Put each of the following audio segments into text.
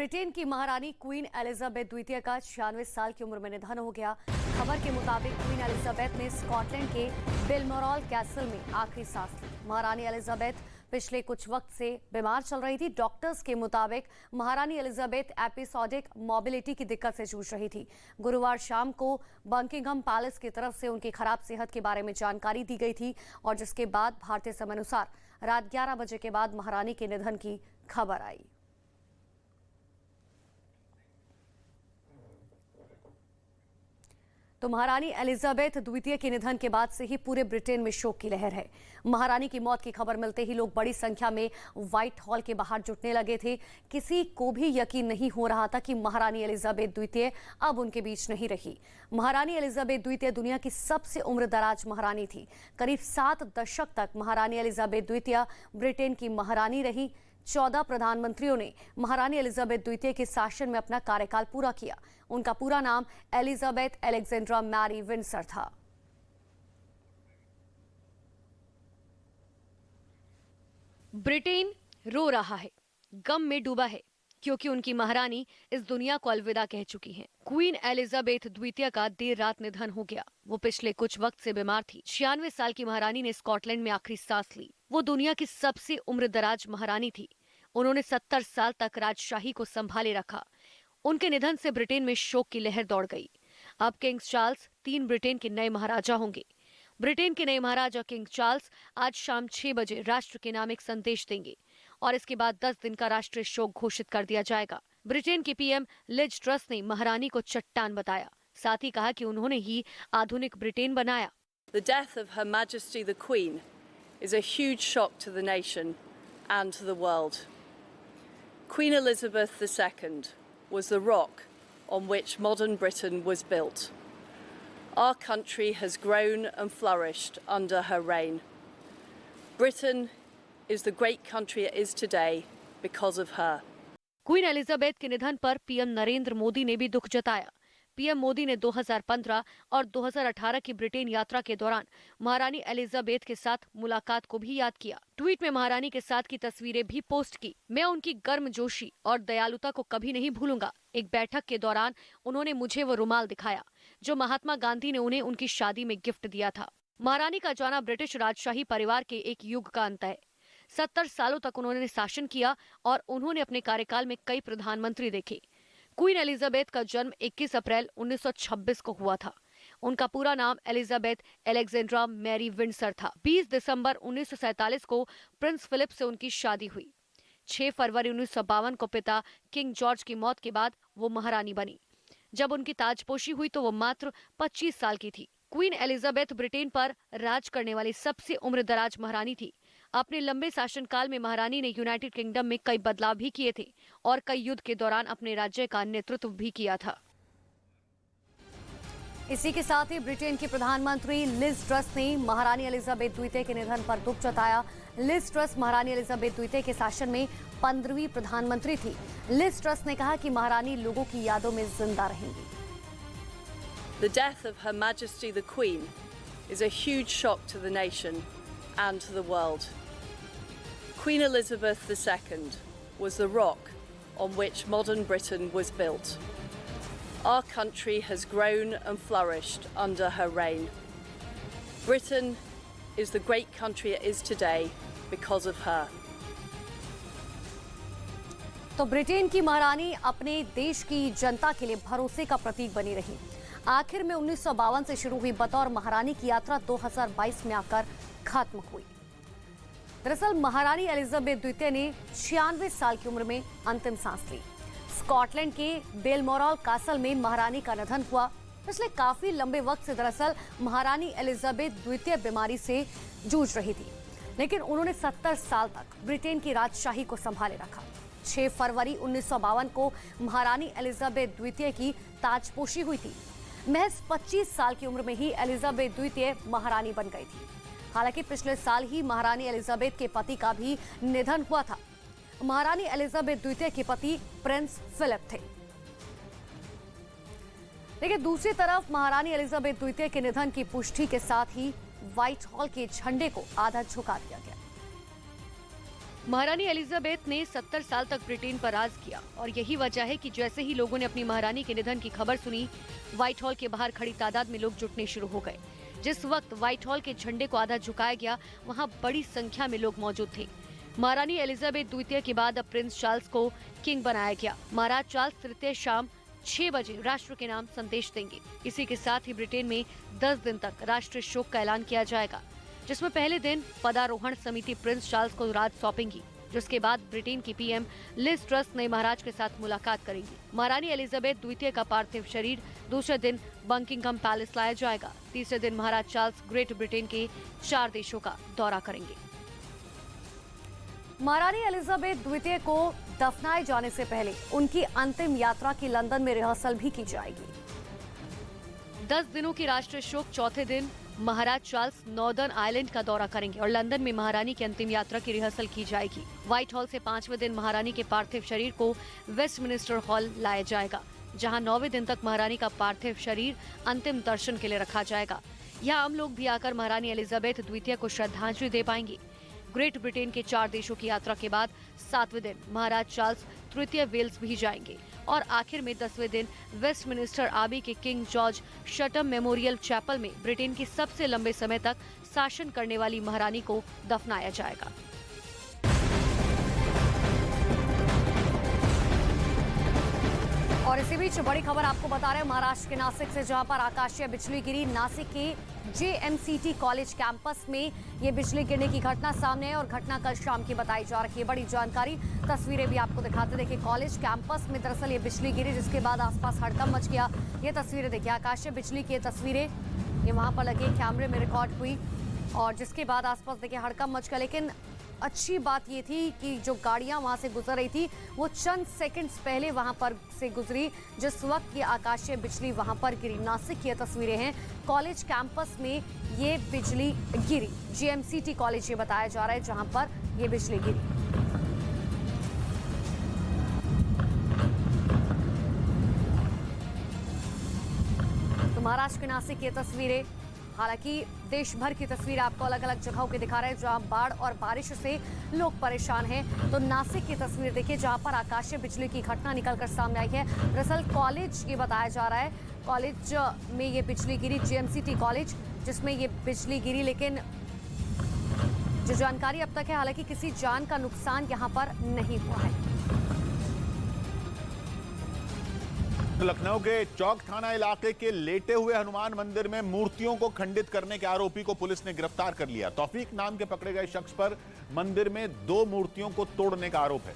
Britain की महारानी queen Elizabeth द्वितीय का 96 साल की उम्र में निधन हो गया। खबर के मुताबिक क्वीन एलिजाबेथ ने स्कॉटलैंड के बेलमोरल कैसल में आखिरी सांस ली। महारानी एलिजाबेथ पिछले कुछ वक्त से बीमार चल रही थी। डॉक्टर्स के मुताबिक महारानी एलिजाबेथ एपिसोडिक मोबिलिटी की दिक्कत से जूझ रही थी। गुरुवार शाम को बकिंघम पैलेस की तरफ से उनकी खराब सेहत के बारे में जानकारी दी गई थी और जिसके बाद भारतीय समय अनुसार रात 11 बजे के बाद महारानी के निधन की खबर आई। तो महारानी एलिजाबेथ द्वितीय के निधन के बाद से ही पूरे ब्रिटेन में शोक की लहर है। महारानी की मौत की खबर मिलते ही लोग बड़ी संख्या में व्हाइट हॉल के बाहर जुटने लगे थे। किसी को भी यकीन नहीं हो रहा था कि महारानी एलिजाबेथ द्वितीय अब उनके बीच नहीं रही। महारानी एलिजाबेथ द्वितीय दुनिया की सबसे उम्रदराज महारानी थी। करीब 7 दशक तक महारानी एलिजाबेथ द्वितीय ब्रिटेन की महारानी रही। 14 प्रधानमंत्रियों ने महारानी एलिजाबेथ द्वितीय के शासन में अपना कार्यकाल पूरा किया। उनका पूरा नाम एलिजाबेथ अलेक्जेंड्रा मैरी विंडसर था। ब्रिटेन रो रहा है, गम में डूबा है, क्योंकि उनकी महारानी इस दुनिया को अलविदा कह चुकी हैं। क्वीन एलिजाबेथ द्वितीय का देर रात निधन हो गया। वो पिछले कुछ वक्त से बीमार थी। 96 साल की महारानी ने स्कॉटलैंड में आखिरी सांस ली। वो दुनिया की सबसे उम्रदराज महारानी थी। उन्होंने 70 साल तक राजशाही को संभाले रखा। उनके निधन से ब्रिटेन में शोक की लहर दौड़ गई। अब किंग चार्ल्स 3 ब्रिटेन के नए महाराजा होंगे। ब्रिटेन के नए महाराजा किंग चार्ल्स आज शाम 6 बजे राष्ट्र के नाम एक संदेश देंगे और इसके बाद 10 दिन का राष्ट्रीय शोक घोषित कर दिया जाएगा। ब्रिटेन के पीएम लिज ट्रस ने महारानी को चट्टान बताया। साथ ही कहा कि उन्होंने ही आधुनिक ब्रिटेन बनाया। The death of Her Majesty the Queen is a huge shock to the nation and to the world. Queen Elizabeth II was the rock on which modern Britain was built. Our country has grown and flourished under her reign. Britain is the great country it is today because of her. Queen Elizabeth के निधन पर PM Narendra Modi ने भी दुख जताया। PM Modi ने 2015 और 2018 की ब्रिटेन यात्रा के दौरान महारानी एलिजाबेथ के साथ मुलाकात को भी याद किया। ट्वीट में महारानी के साथ की तस्वीरें भी पोस्ट की। मैं उनकी गर्मजोशी और दयालुता को कभी नहीं भूलूंगा। एक बैठक के दौरान उन्होंने मुझे वो रुमाल दिखाया जो महात्मा गांधी ने उन्हें उनकी शादी में गिफ्ट दिया था। महारानी का जाना ब्रिटिश राजशाही परिवार के एक युग का अंत है। 70 सालों तक उन्होंने शासन किया और उन्होंने अपने कार्यकाल में कई प्रधानमंत्री देखे। क्वीन एलिजाबेथ का जन्म 21 अप्रैल 1926 को हुआ था। उनका पूरा नाम एलिजाबेथ अलेक्जेंड्रा मैरी विंडसर था। 20 दिसंबर 1947 को प्रिंस फिलिप से उनकी शादी हुई। 6 फरवरी 1952 को पिता किंग जॉर्ज की मौत के बाद वो महारानी बनी। जब उनकी ताजपोशी हुई तो वो मात्र 25 साल की थी। क्वीन एलिजाबेथ ब्रिटेन पर राज करने वाली सबसे उम्रदराज महारानी थी। अपने लंबे शासनकाल में महारानी ने यूनाइटेड किंगडम में कई बदलाव भी किए थे और कई युद्ध के दौरान अपने राज्य का नेतृत्व भी किया था। इसी के साथ ही ब्रिटेन की प्रधानमंत्री लिज ट्रस ने महारानी एलिजाबेथ द्वितीय के निधन पर दुख जताया। लिज ट्रस महारानी एलिजाबेथ द्वितीय के शासन में 15वीं प्रधानमंत्री थी। लिज ट्रस ने कहा कि महारानी लोगों की यादों में जिंदा रहेंगी। The death of Her Majesty the Queen is a huge shock to the nation and to the world. Queen Elizabeth II was the rock on which modern Britain was built. Our country has grown and flourished under her reign. Britain is the great country it is today because of her. तो Britain की महारानी अपने देश की जनता के लिए भरोसे का प्रतीक बनी रही। आखिर में 1952 से शुरू हुई बतौर महारानी की यात्रा 2022 में आकर खत्म हुई। दरअसल महारानी एलिजाबेथ द्वितीय ने 96 साल की उम्र में अंतिम सांस ली। स्कॉटलैंड के बेलमोरल कैसल में महारानी का निधन हुआ। पिछले काफी लंबे वक्त से दरअसल महारानी एलिजाबेथ द्वितीय बीमारी से जूझ रही थी, लेकिन उन्होंने 70 साल तक ब्रिटेन की राजशाही को संभाले रखा। 6 फरवरी 1952 को महारानी एलिजाबेथ द्वितीय की ताजपोशी हुई थी। महज 25 साल की उम्र में ही एलिजाबेथ द्वितीय महारानी बन गई थी। हालांकि पिछले साल ही महारानी एलिजाबेथ के पति का भी निधन हुआ था। महारानी एलिजाबेथ द्वितीय के पति प्रिंस फिलिप थे। लेकिन दूसरी तरफ महारानी एलिजाबेथ द्वितीय के निधन की पुष्टि के साथ ही व्हाइट हॉल के झंडे को आधा झुका दिया गया। महारानी एलिजाबेथ ने 70 साल तक ब्रिटेन पर राज किया और यही वजह है कि जैसे ही लोगों ने अपनी महारानी के निधन की खबर सुनी, व्हाइट हॉल के बाहर खड़ी तादाद में लोग जुटने शुरू हो गए। जिस वक्त व्हाइट हॉल के झंडे को आधा झुकाया गया, वहां बड़ी संख्या में लोग मौजूद थे। महारानी एलिजाबेथ द्वितीय के बाद अब प्रिंस चार्ल्स को किंग बनाया गया। महाराज चार्ल्स तृतीय शाम 6 बजे राष्ट्र के नाम संदेश देंगे। इसी के साथ ही ब्रिटेन में 10 दिन तक राष्ट्रीय शोक का ऐलान किया जाएगा, जिसमें पहले दिन पदारोहण समिति प्रिंस चार्ल्स को राज सौंपेंगी, जिसके बाद ब्रिटेन की पीएम लिज ट्रस नए महाराज के साथ मुलाकात करेंगी। महारानी एलिजाबेथ द्वितीय का पार्थिव शरीर दूसरे दिन बकिंघम पैलेस लाया जाएगा। तीसरे दिन महाराज चार्ल्स ग्रेट ब्रिटेन के 4 देशों का दौरा करेंगे। महारानी एलिजाबेथ द्वितीय को दफनाए जाने से पहले उनकी अंतिम यात्रा की लंदन में रिहर्सल भी की जाएगी। 10 दिनों की राष्ट्रीय शोक चौथे दिन महाराज चार्ल्स नॉर्दर्न आयरलैंड का दौरा करेंगे और लंदन में महारानी की अंतिम यात्रा की रिहर्सल की जाएगी। व्हाइट हॉल से 5वें दिन महारानी के पार्थिव शरीर को वेस्टमिनिस्टर हॉल लाया जाएगा, जहां 9वें दिन तक महारानी का पार्थिव शरीर अंतिम दर्शन के लिए रखा जाएगा। यहाँ आम लोग भी आकर महारानी एलिजाबेथ द्वितीय को श्रद्धांजलि दे पाएंगे। ग्रेट ब्रिटेन के 4 देशों की यात्रा के बाद 7वें दिन महाराज चार्ल्स तृतीय वेल्स भी जाएंगे और आखिर में 10वें दिन वेस्टमिनिस्टर आबी के किंग जॉर्ज शटम मेमोरियल चैपल में ब्रिटेन की सबसे लंबे समय तक शासन करने वाली महारानी को दफनाया जाएगा। और इसी बीच बड़ी खबर आपको बता रहे हैं महाराष्ट्र के नासिक से, जहां पर आकाशीय बिजली गिरी। नासिक के JMCT कॉलेज कैंपस में ये बिजली गिरने की घटना सामने है और घटना कल शाम की बताई जा रही है। बड़ी जानकारी, तस्वीरें भी आपको दिखाते। देखिए, कॉलेज कैंपस में दरअसल ये बिजली गिरी, जिसके बाद आसपास हड़कंप मच गया। ये तस्वीरें देखिए, आकाशीय बिजली की तस्वीरें ये वहां पर लगे कैमरे में रिकॉर्ड हुई और जिसके बाद आसपास देखिए हड़कंप मच गया। लेकिन अच्छी बात ये थी कि जो गाड़ियां वहां से गुजर रही थी वो चंद सेकंड्स पहले वहां पर से गुजरी जिस वक्त ये आकाशीय बिजली वहां पर गिरी। नासिक की तस्वीरें हैं, कॉलेज कैंपस में ये बिजली गिरी। JMCT कॉलेज ये बताया जा रहा है जहां पर ये बिजली गिरी। तो महाराष्ट्र के नासिक की तस्वीरें, हालांकि देश भर की तस्वीर आपको अलग अलग जगहों के दिखा रहे हैं जहां बाढ़ और बारिश से लोग परेशान हैं। तो नासिक की तस्वीर देखिए, जहां पर आकाशीय बिजली की घटना निकलकर सामने आई है। दरअसल कॉलेज ये बताया जा रहा है, कॉलेज में ये बिजली गिरी, JMCT कॉलेज जिसमें ये बिजली गिरी। लेकिन जो जानकारी अब तक है, हालांकि किसी जान का नुकसान यहाँ पर नहीं हुआ है। लखनऊ के चौक थाना इलाके के लेटे हुए हनुमान मंदिर में मूर्तियों को खंडित करने के आरोपी को पुलिस ने गिरफ्तार कर लिया। तौफीक नाम के पकड़े गए शख्स पर मंदिर में 2 मूर्तियों को तोड़ने का आरोप है,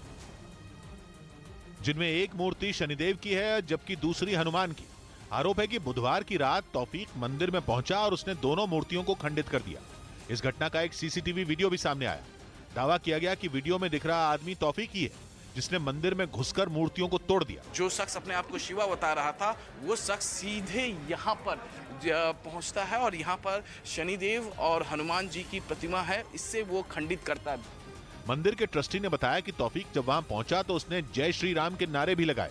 जिनमें एक मूर्ति शनिदेव की है जबकि दूसरी हनुमान की। आरोप है कि बुधवार की रात तौफीक मंदिर में पहुंचा और उसने दोनों मूर्तियों को खंडित कर दिया। इस घटना का एक CCTV वीडियो भी सामने आया। दावा किया गया कि वीडियो में दिख रहा आदमी तौफीक ही है, जिसने मंदिर में घुसकर मूर्तियों को तोड़ दिया। जो शख्स अपने आप को शिवा बता रहा था, वो शख्स सीधे यहाँ पर पहुँचता है और यहाँ पर शनिदेव और हनुमान जी की प्रतिमा है, इससे वो खंडित करता है। मंदिर के ट्रस्टी ने बताया कि तौफीक जब वहां पहुंचा तो उसने जय श्री राम के नारे भी लगाए।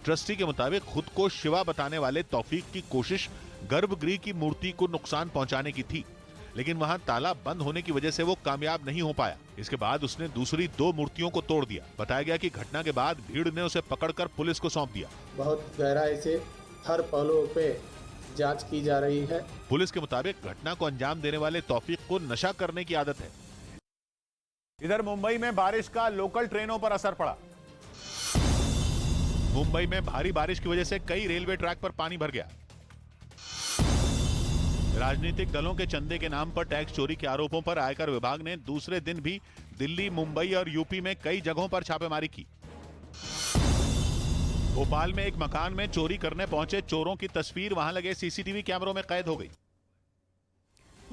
ट्रस्टी के मुताबिक खुद को शिवा बताने वाले तौफीक की कोशिश गर्भगृह की मूर्ति को नुकसान पहुंचाने की थी, लेकिन वहां ताला बंद होने की वजह से वो कामयाब नहीं हो पाया। इसके बाद उसने दूसरी 2 मूर्तियों को तोड़ दिया। बताया गया कि घटना के बाद भीड़ ने उसे पकड़कर पुलिस को सौंप दिया। बहुत गहराई से हर पहलू पे जांच की जा रही है। पुलिस के मुताबिक घटना को अंजाम देने वाले तौफीक को नशा करने की आदत है। इधर मुंबई में बारिश का लोकल ट्रेनों पर असर पड़ा। मुंबई में भारी बारिश की वजह से कई रेलवे ट्रैक पर पानी भर गया। राजनीतिक दलों के चंदे के नाम पर टैक्स चोरी के आरोपों पर आयकर विभाग ने दूसरे दिन भी दिल्ली, मुंबई और यूपी में कई जगहों पर छापेमारी की। भोपाल में एक मकान में चोरी करने पहुंचे चोरों की तस्वीर वहां लगे CCTV कैमरों में कैद हो गई।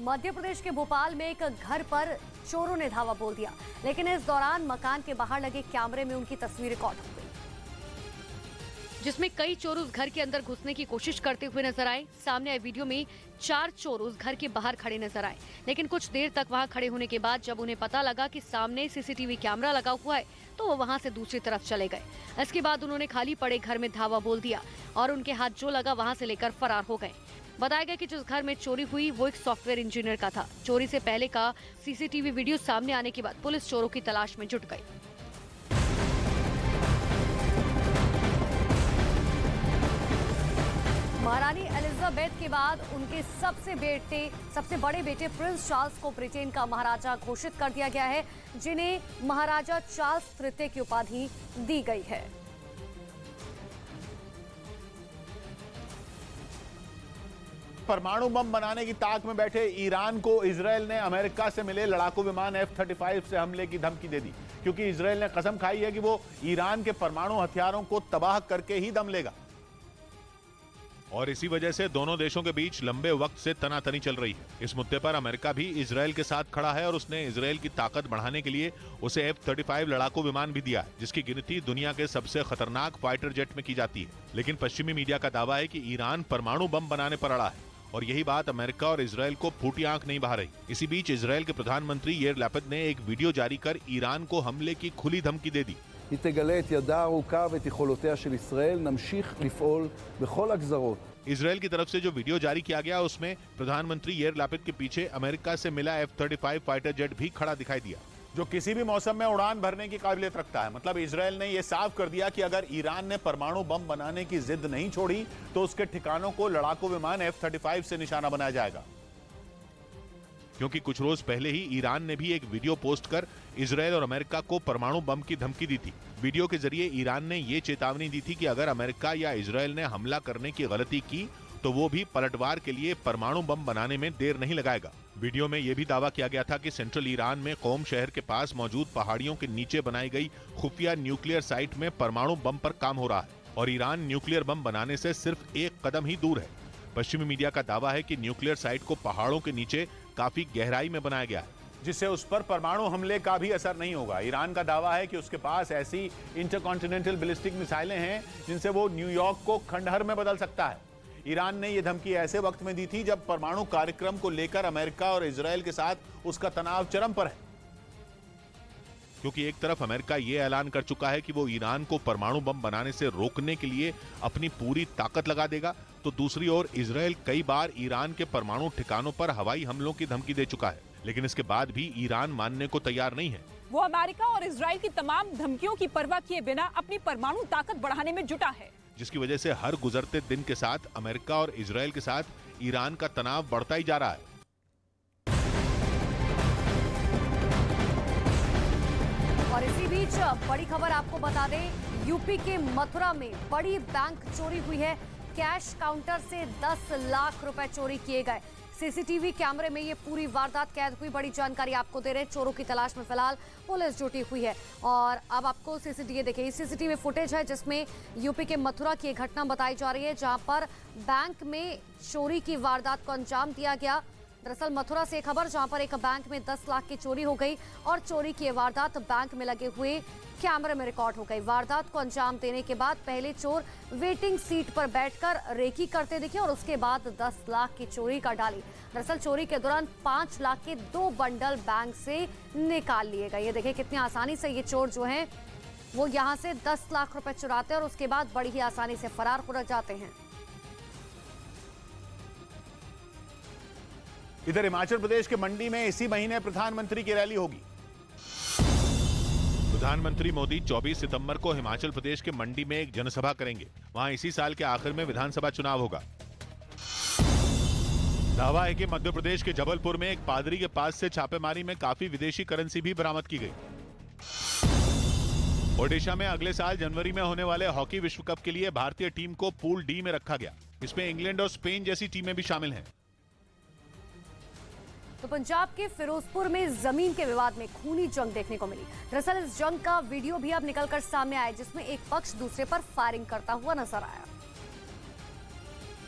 मध्य प्रदेश के भोपाल में एक घर पर चोरों ने धावा बोल दिया, लेकिन इस दौरान मकान के बाहर लगे कैमरे में उनकी तस्वीर रिकॉर्ड हो गई, जिसमें कई चोर उस घर के अंदर घुसने की कोशिश करते हुए नजर आए। सामने आए वीडियो में 4 चोर उस घर के बाहर खड़े नजर आए, लेकिन कुछ देर तक वहां खड़े होने के बाद जब उन्हें पता लगा कि सामने CCTV कैमरा लगा हुआ है तो वो वहां से दूसरी तरफ चले गए। इसके बाद उन्होंने खाली पड़े घर में धावा बोल दिया और उनके हाथ जो लगा वहां से लेकर फरार हो गए। बताया गया कि जिस घर में चोरी हुई वो एक सॉफ्टवेयर इंजीनियर का था। चोरी से पहले का सीसीटीवी वीडियो सामने आने के बाद पुलिस चोरों की तलाश में जुट गई। महारानी एलिजाबेथ के बाद उनके सबसे बड़े बेटे प्रिंस चार्ल्स को ब्रिटेन का महाराजा घोषित कर दिया गया है, जिन्हें महाराजा चार्ल्स तृतीय की उपाधि दी गई है। परमाणु बम बनाने की ताक में बैठे ईरान को इजरायल ने अमेरिका से मिले लड़ाकू विमान F-35 से हमले की धमकी दे दी, क्योंकि इजरायल ने कसम खाई है कि वो ईरान के परमाणु हथियारों को तबाह करके ही दम लेगा। और इसी वजह से दोनों देशों के बीच लंबे वक्त से तनातनी चल रही है। इस मुद्दे पर अमेरिका भी इजरायल के साथ खड़ा है और उसने इजरायल की ताकत बढ़ाने के लिए उसे F-35 लड़ाकू विमान भी दिया है, जिसकी गिनती दुनिया के सबसे खतरनाक फाइटर जेट में की जाती है। लेकिन पश्चिमी मीडिया का दावा है कि ईरान परमाणु बम बनाने पर अड़ा है और यही बात अमेरिका और इजरायल को फूटी आंख नहीं बहा रही। इसी बीच इजरायल के प्रधानमंत्री याir लैपिड ने एक वीडियो जारी कर ईरान को हमले की खुली धमकी दे दी। היא תגלה את ידה הארוכה ואת יכולותיה של ישראל, נמשיך לפעול בכל הגזרות. इजरायल की तरफ से जो वीडियो जारी किया गया उसमें प्रधानमंत्री याir लैपिड के पीछे अमेरिका से मिला F-35 फाइटर जेट भी खड़ा दिखाई दिया, जो किसी भी मौसम में उड़ान भरने की काबिलियत रखता है। मतलब इजरायल ने यह साफ कर दिया कि अगर ईरान ने परमाणु बम बनाने की जिद नहीं छोड़ी तो उसके ठिकानों को लड़ाकू विमान F-35 से निशाना बनाया जाएगा। क्योंकि कुछ रोज पहले ही ईरान ने भी एक वीडियो पोस्ट कर इजरायल और अमेरिका को परमाणु बम की धमकी दी थी। वीडियो के जरिए ईरान ने यह चेतावनी दी थी कि अगर अमेरिका या इजरायल ने हमला करने की गलती की तो वो भी पलटवार के लिए परमाणु बम बनाने में देर नहीं लगाएगा। वीडियो में यह भी दावा किया गया था कि सेंट्रल ईरान में कोम शहर के पास मौजूद पहाड़ियों के नीचे बनाई गई खुफिया न्यूक्लियर साइट में परमाणु बम पर काम हो रहा है और ईरान न्यूक्लियर बम बनाने से सिर्फ एक कदम ही दूर है। पश्चिमी मीडिया का दावा है कि न्यूक्लियर साइट को पहाड़ों के नीचे काफी गहराई में बनाया गया है, जिससे उस पर परमाणु हमले का भी असर नहीं होगा। ईरान का दावा है कि उसके पास ऐसी इंटरकॉन्टिनेंटल बैलिस्टिक मिसाइलें हैं जिनसे वो न्यूयॉर्क को खंडहर में बदल सकता है। ईरान ने यह धमकी ऐसे वक्त में दी थी जब परमाणु कार्यक्रम को लेकर अमेरिका और इजरायल के साथ उसका तनाव चरम पर है, क्योंकि एक तरफ अमेरिका ये ऐलान कर चुका है कि वो ईरान को परमाणु बम बनाने से रोकने के लिए अपनी पूरी ताकत लगा देगा, तो दूसरी ओर इजरायल कई बार ईरान के परमाणु ठिकानों पर हवाई हमलों की धमकी दे चुका है। लेकिन इसके बाद भी ईरान मानने को तैयार नहीं है। वो अमेरिका और इजरायल की तमाम धमकियों की परवाह किए बिना अपनी परमाणु ताकत बढ़ाने में जुटा है, जिसकी वजह से हर गुजरते दिन के साथ अमेरिका और इजरायल के साथ ईरान का तनाव बढ़ता ही जा रहा है। और इसी बीच बड़ी खबर आपको बता दें, यूपी के मथुरा में बड़ी बैंक चोरी हुई है। कैश काउंटर से 10 लाख रुपए चोरी किए गए। सीसीटीवी कैमरे में ये पूरी वारदात कैद हुई। बड़ी जानकारी आपको दे रहे हैं। चोरों की तलाश में फिलहाल पुलिस जुटी हुई है और अब आपको सीसीटीवी देखिए, सीसीटीवी फुटेज है जिसमें यूपी के मथुरा की एक घटना बताई जा रही है, जहां पर बैंक में चोरी की वारदात को अंजाम दिया गया। दरअसल मथुरा से खबर, जहां पर एक बैंक में 10 लाख की चोरी हो गई और चोरी की वारदात बैंक में लगे हुए कैमरे में रिकॉर्ड हो गई। वारदात को अंजाम देने के बाद पहले चोर वेटिंग सीट पर बैठकर रेकी करते दिखे और उसके बाद 10 लाख की चोरी कर डाली। दरअसल चोरी के दौरान 5 लाख के 2 बंडल बैंक से निकाल लिए गए। ये देखिए कितनी आसानी से ये चोर जो हैं वो यहाँ से 10 लाख रुपए चुराते हैं और उसके बाद बड़ी ही आसानी से फरार हो जाते हैं। इधर हिमाचल प्रदेश के मंडी में इसी महीने प्रधानमंत्री की रैली होगी। प्रधानमंत्री मोदी 24 सितंबर को हिमाचल प्रदेश के मंडी में एक जनसभा करेंगे। वहां इसी साल के आखिर में विधानसभा चुनाव होगा। दावा है कि मध्य प्रदेश के जबलपुर में एक पादरी के पास से छापेमारी में काफी विदेशी करेंसी भी बरामद की गई। ओडिशा में अगले साल जनवरी में होने वाले हॉकी विश्व कप के लिए भारतीय टीम को पूल डी में रखा गया। इसमें इंग्लैंड और स्पेन जैसी टीमें भी शामिल हैं। तो पंजाब के फिरोजपुर में जमीन के विवाद में खूनी जंग देखने को मिली। दरअसल इस जंग का वीडियो भी अब निकलकर सामने आया, जिसमें एक पक्ष दूसरे पर फायरिंग करता हुआ नजर आया।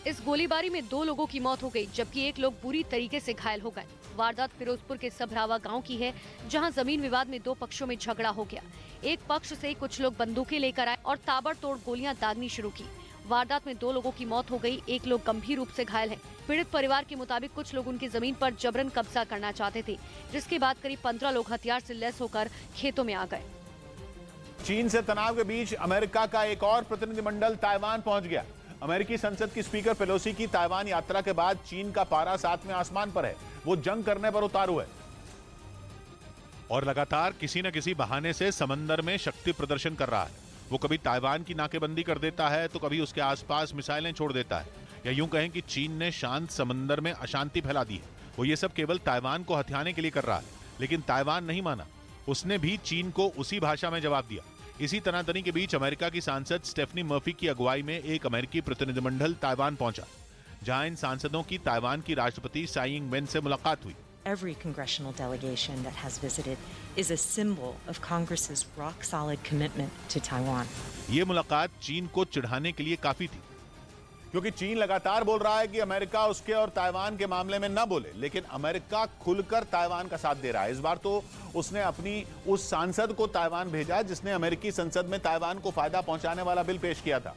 इस गोलीबारी में 2 लोगों की मौत हो गई, जबकि 1 लोग बुरी तरीके से घायल हो गए। वारदात फिरोजपुर के सबरावा गांव की है, जहां जमीन विवाद में 2 पक्षों में झगड़ा हो गया। एक पक्ष से कुछ लोग बंदूकें लेकर आए और ताबड़तोड़ गोलियां दागनी शुरू की। वारदात में 2 लोगों की मौत हो गई, 1 लोग गंभीर रूप से घायल हैं। पीड़ित परिवार के मुताबिक कुछ लोग उनकी जमीन पर जबरन कब्जा करना चाहते थे, जिसके बाद करीब 15 लोग हथियार से लैस होकर खेतों में आ गए। चीन से तनाव के बीच अमेरिका का एक और प्रतिनिधिमंडल ताइवान पहुंच गया। अमेरिकी संसद की स्पीकर पेलोसी की ताइवान यात्रा के बाद चीन का पारा 7वें आसमान पर है। वो जंग करने पर उतारू है और लगातार किसी न किसी बहाने से समंदर में शक्ति प्रदर्शन कर रहा है। वो कभी ताइवान की नाकेबंदी कर देता है तो कभी उसके आसपास मिसाइलें छोड़ देता है, या यूं कहें कि चीन ने शांत समंदर में अशांति फैला दी है। वो ये सब केवल ताइवान को हथियाने के लिए कर रहा है, लेकिन ताइवान नहीं माना। उसने भी चीन को उसी भाषा में जवाब दिया। इसी तनातनी के बीच अमेरिका की सांसद स्टेफनी मर्फी की अगुवाई में एक अमेरिकी प्रतिनिधिमंडल ताइवान पहुंचा, जहां इन सांसदों की ताइवान की राष्ट्रपति साई इंग वेन से मुलाकात हुई। Every congressional delegation that has visited is a symbol of Congress's rock-solid commitment to Taiwan. ये मुलाकात चीन को चिढ़ाने के लिए काफी थी, क्योंकि चीन लगातार बोल रहा है कि अमेरिका उसके और ताइवान के मामले में न बोले, लेकिन अमेरिका खुलकर ताइवान का साथ दे रहा है। इस बार तो उसने अपनी उस सांसद को ताइवान भेजा जिसने अमेरिकी संसद में ताइवान को फायदा पहुंचाने वाला बिल पेश किया था,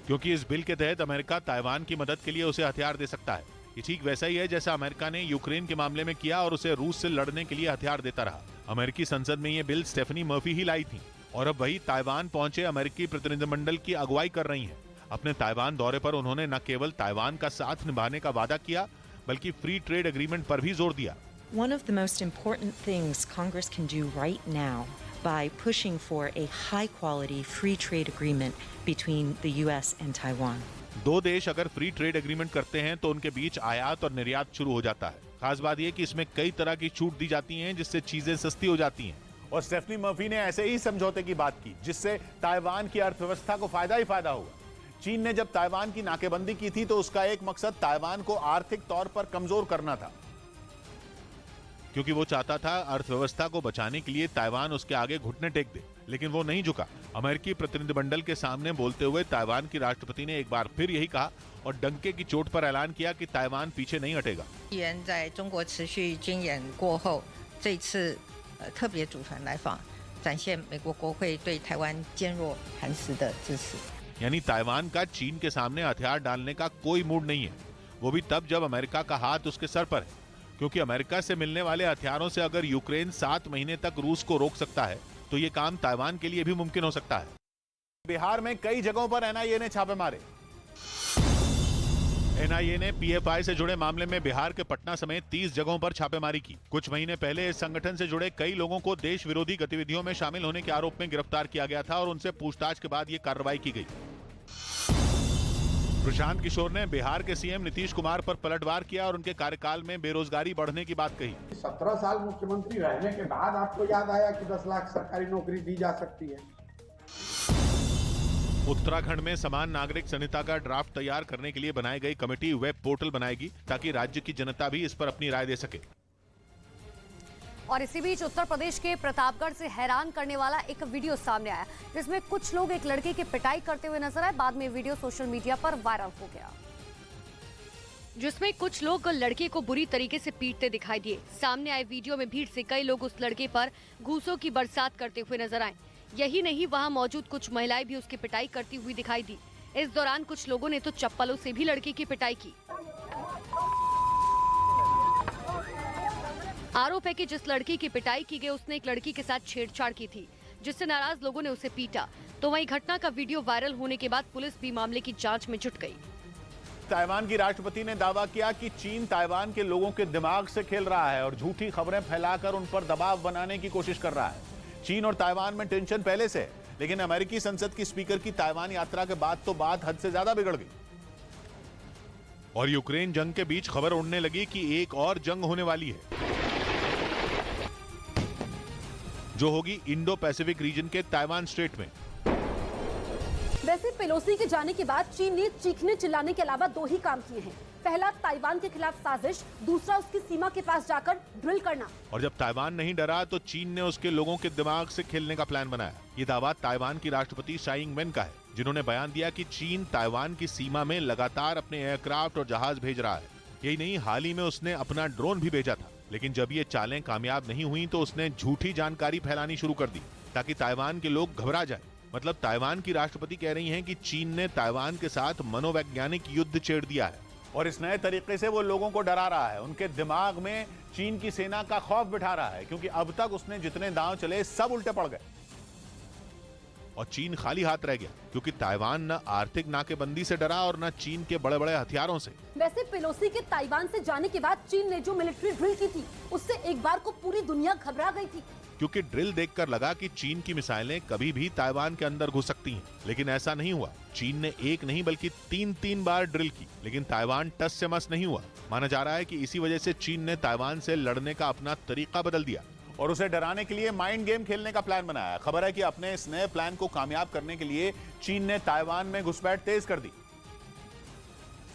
क्योंकि इस बिल के तहत अमेरिका ताइवान की मदद के लिए उसे हथियार दे सकता है। ये ठीक वैसा ही है जैसा अमेरिका ने यूक्रेन के मामले में किया और उसे रूस से लड़ने के लिए हथियार देता रहा। अमेरिकी संसद में ये बिल स्टेफनी मर्फी ही लाई थी और अब वही ताइवान पहुंचे अमेरिकी प्रतिनिधिमंडल की अगुवाई कर रही हैं। अपने ताइवान दौरे पर उन्होंने न केवल ताइवान का साथ निभाने का वादा किया, बल्कि फ्री ट्रेड एग्रीमेंट पर भी जोर दिया। One of the most important things Congress can do right now by pushing for a high-quality free trade agreement between the US and Taiwan. दो देश अगर फ्री ट्रेड एग्रीमेंट करते हैं तो उनके बीच आयात और निर्यात शुरू हो जाता है। खास बात यह कि इसमें कई तरह की छूट दी जाती हैं, जिससे चीजें सस्ती हो जाती हैं। और स्टेफनी मर्फी ने ऐसे ही समझौते की बात की जिससे ताइवान की अर्थव्यवस्था को फायदा ही फायदा होगा। चीन ने जब ताइवान की नाकेबंदी की थी तो उसका एक मकसद ताइवान को आर्थिक तौर पर कमजोर करना था, क्योंकि वो चाहता था अर्थव्यवस्था को बचाने के लिए ताइवान उसके आगे घुटने टेक दे, लेकिन वो नहीं झुका। अमेरिकी प्रतिनिधिमंडल के सामने बोलते हुए ताइवान की राष्ट्रपति ने एक बार फिर यही कहा और डंके की चोट पर ऐलान किया कि ताइवान पीछे नहीं हटेगा। यानी ताइवान का चीन के सामने हथियार डालने का कोई मूड नहीं है, वो भी तब जब अमेरिका का हाथ उसके सर पर है, क्योंकि अमेरिका से मिलने वाले हथियारों से अगर यूक्रेन 7 महीने तक रूस को रोक सकता है तो ये काम ताइवान के लिए भी मुमकिन हो सकता है। बिहार में कई जगहों पर एनआईए ने छापे मारे। एनआईए ने पीएफआई से जुड़े मामले में बिहार के पटना समेत 30 जगहों पर छापेमारी की। कुछ महीने पहले इस संगठन से जुड़े कई लोगों को देश विरोधी गतिविधियों में शामिल होने के आरोप में गिरफ्तार किया गया था और उनसे पूछताछ के बाद ये कार्रवाई की गई। प्रशांत किशोर ने बिहार के सीएम नीतीश कुमार पर पलटवार किया और उनके कार्यकाल में बेरोजगारी बढ़ने की बात कही। 17 साल मुख्यमंत्री रहने के बाद आपको याद आया कि 10 लाख सरकारी नौकरी दी जा सकती है। उत्तराखंड में समान नागरिक संहिता का ड्राफ्ट तैयार करने के लिए बनाई गई कमेटी वेब पोर्टल बनाएगी ताकि राज्य की जनता भी इस पर अपनी राय दे सके। और इसी बीच उत्तर प्रदेश के प्रतापगढ़ से हैरान करने वाला एक वीडियो सामने आया, जिसमें कुछ लोग एक लड़के की पिटाई करते हुए नजर आए। बाद में वीडियो सोशल मीडिया पर वायरल हो गया, जिसमें कुछ लोग लड़के को बुरी तरीके से पीटते दिखाई दिए। सामने आए वीडियो में भीड़ से कई लोग उस लड़के पर घूसों की बरसात करते हुए नजर आए। यही नहीं, वहां मौजूद कुछ महिलाएं भी उसकी पिटाई करती हुई दिखाई दी। इस दौरान कुछ लोगों ने तो चप्पलों से भी लड़के की पिटाई की। आरोप है कि जिस लड़की की पिटाई की गई उसने एक लड़की के साथ छेड़छाड़ की थी, जिससे नाराज लोगों ने उसे पीटा। तो वहीं घटना का वीडियो वायरल होने के बाद पुलिस भी मामले की जांच में जुट गई। ताइवान की राष्ट्रपति ने दावा किया कि चीन ताइवान के लोगों के दिमाग से खेल रहा है और झूठी खबरें फैलाकर उन पर दबाव बनाने की कोशिश कर रहा है। चीन और ताइवान में टेंशन पहले से है, लेकिन अमेरिकी संसद की स्पीकर की ताइवान यात्रा के बाद तो बात हद से ज्यादा बिगड़ गई और यूक्रेन जंग के बीच खबर उड़ने लगी कि एक और जंग होने वाली है, जो होगी इंडो पैसिफिक रीजन के ताइवान स्ट्रेट में। वैसे पेलोसी के जाने के बाद चीन ने चीखने चिल्लाने के अलावा 2 ही काम किए हैं। पहला, ताइवान के खिलाफ साजिश, दूसरा उसकी सीमा के पास जाकर ड्रिल करना। और जब ताइवान नहीं डरा तो चीन ने उसके लोगों के दिमाग से खेलने का प्लान बनाया। ये दावा ताइवान की राष्ट्रपति साई इंग वेन का है, जिन्होंने बयान दिया कि चीन ताइवान की सीमा में लगातार अपने एयरक्राफ्ट और जहाज भेज रहा है। यही नहीं, हाल ही में उसने अपना ड्रोन भी भेजा था। लेकिन जब ये चालें कामयाब नहीं हुई तो उसने झूठी जानकारी फैलानी शुरू कर दी ताकि ताइवान के लोग घबरा जाएं। मतलब ताइवान की राष्ट्रपति कह रही हैं कि चीन ने ताइवान के साथ मनोवैज्ञानिक युद्ध छेड़ दिया है और इस नए तरीके से वो लोगों को डरा रहा है, उनके दिमाग में चीन की सेना का खौफ बिठा रहा है, क्योंकि अब तक उसने जितने दांव चले सब उल्टे पड़ गए। और चीन खाली हाथ रह गया, क्योंकि ताइवान न आर्थिक नाकेबंदी से डरा और न चीन के बड़े बड़े हथियारों से। वैसे पेलोसी के ताइवान से जाने के बाद चीन ने जो मिलिट्री ड्रिल की थी, उससे एक बार को पूरी दुनिया घबरा गई थी, क्योंकि ड्रिल देखकर लगा कि चीन की मिसाइलें कभी भी ताइवान के अंदर घुस सकती हैं। लेकिन ऐसा नहीं हुआ। चीन ने एक नहीं बल्कि तीन बार ड्रिल की, लेकिन ताइवान टस से मस नहीं हुआ। माना जा रहा है कि इसी वजह से चीन ने ताइवान से लड़ने का अपना तरीका बदल दिया और उसे डराने के लिए माइंड गेम खेलने का प्लान बनाया। खबर है कि अपने इस नए प्लान को कामयाब करने के लिए चीन ने ताइवान में घुसपैठ तेज कर दी,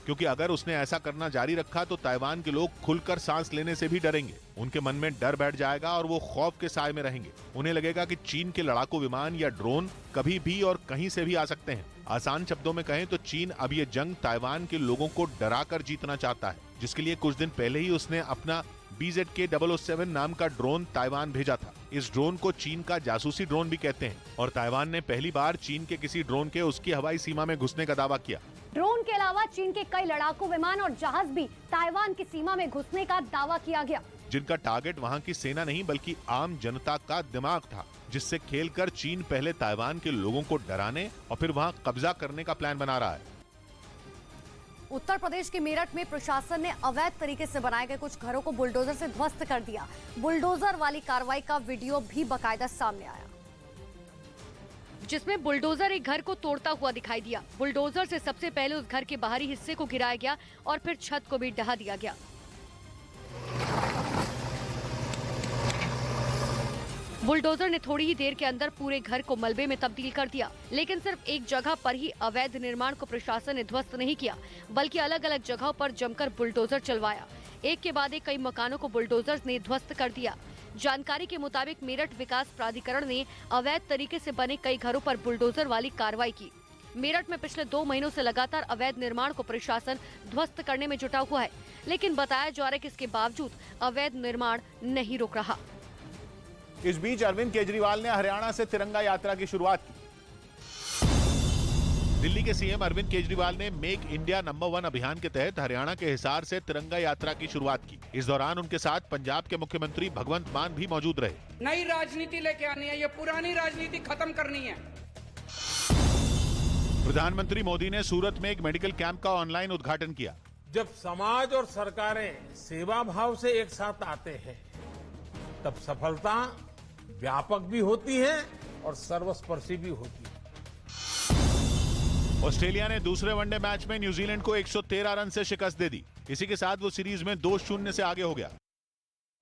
क्योंकि अगर उसने ऐसा करना जारी रखा तो ताइवान के लोग खुलकर सांस लेने से भी डरेंगे। उनके मन में डर बैठ जाएगा और वो खौफ के साए में रहेंगे। उन्हें लगेगा कि चीन के लड़ाकू विमान या ड्रोन कभी भी और कहीं से भी आ सकते हैं। आसान शब्दों में कहें तो चीन अब ये जंग ताइवान के लोगों को डरा कर जीतना चाहता है, जिसके लिए कुछ दिन पहले ही उसने अपना BZK-007 नाम का ड्रोन ताइवान भेजा था। इस ड्रोन को चीन का जासूसी ड्रोन भी कहते हैं और ताइवान ने पहली बार चीन के किसी ड्रोन के उसकी हवाई सीमा में घुसने का दावा किया। ड्रोन के अलावा चीन के कई लड़ाकू विमान और जहाज भी ताइवान की सीमा में घुसने का दावा किया गया, जिनका टारगेट वहां की सेना नहीं बल्कि आम जनता का दिमाग था, जिससे खेलकर चीन पहले ताइवान के लोगों को डराने और फिर वहां कब्जा करने का प्लान बना रहा है। उत्तर प्रदेश के मेरठ में प्रशासन ने अवैध तरीके से बनाए गए कुछ घरों को बुलडोजर से ध्वस्त कर दिया। बुलडोजर वाली कार्रवाई का वीडियो भी बाकायदा सामने आया, जिसमें बुलडोजर एक घर को तोड़ता हुआ दिखाई दिया। बुलडोजर से सबसे पहले उस घर के बाहरी हिस्से को गिराया गया और फिर छत को भी ढहा दिया गया। बुलडोजर ने थोड़ी ही देर के अंदर पूरे घर को मलबे में तब्दील कर दिया, लेकिन सिर्फ एक जगह पर ही अवैध निर्माण को प्रशासन ने ध्वस्त नहीं किया, बल्कि अलग अलग जगहों पर जमकर बुलडोजर चलवाया। एक के बाद एक कई मकानों को बुलडोजर ने ध्वस्त कर दिया। जानकारी के मुताबिक मेरठ विकास प्राधिकरण ने अवैध तरीके से बने कई घरों पर बुलडोजर वाली कार्रवाई की। मेरठ में पिछले 2 महीनों से लगातार अवैध निर्माण को प्रशासन ध्वस्त करने में जुटा हुआ है, लेकिन बताया जा रहा है कि इसके बावजूद अवैध निर्माण नहीं रुक रहा। इस बीच अरविंद केजरीवाल ने हरियाणा से तिरंगा यात्रा की शुरुआत की। दिल्ली के सीएम अरविंद केजरीवाल ने मेक इंडिया नंबर 1 अभियान के तहत हरियाणा के हिसार से तिरंगा यात्रा की शुरुआत की। इस दौरान उनके साथ पंजाब के मुख्यमंत्री भगवंत मान भी मौजूद रहे। नई राजनीति लेके आनी है, ये पुरानी राजनीति खत्म करनी है। प्रधानमंत्री मोदी ने सूरत में एक मेडिकल कैंप का ऑनलाइन उद्घाटन किया। जब समाज और सरकारें सेवा भाव से एक साथ आते हैं, तब सफलता व्यापक भी होती है और सर्वस्पर्शी भी होती है। ऑस्ट्रेलिया ने दूसरे वनडे मैच में न्यूजीलैंड को 113 रन से शिकस्त दे दी। इसी के साथ वो सीरीज में 2-0 से आगे हो गया।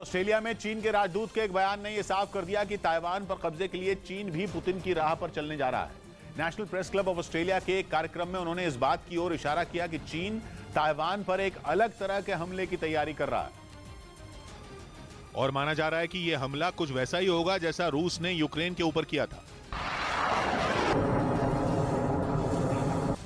ऑस्ट्रेलिया में चीन के राजदूत के एक बयान ने यह साफ कर दिया कि ताइवान पर कब्जे के लिए चीन भी पुतिन की राह पर चलने जा रहा है। National press club of Australia के एक कार्यक्रम में उन्होंने इस बात की ओर इशारा किया कि चीन ताइवान पर एक अलग तरह के हमले की तैयारी कर रहा है और माना जा रहा है कि यह हमला कुछ वैसा ही होगा जैसा रूस ने यूक्रेन के ऊपर किया था।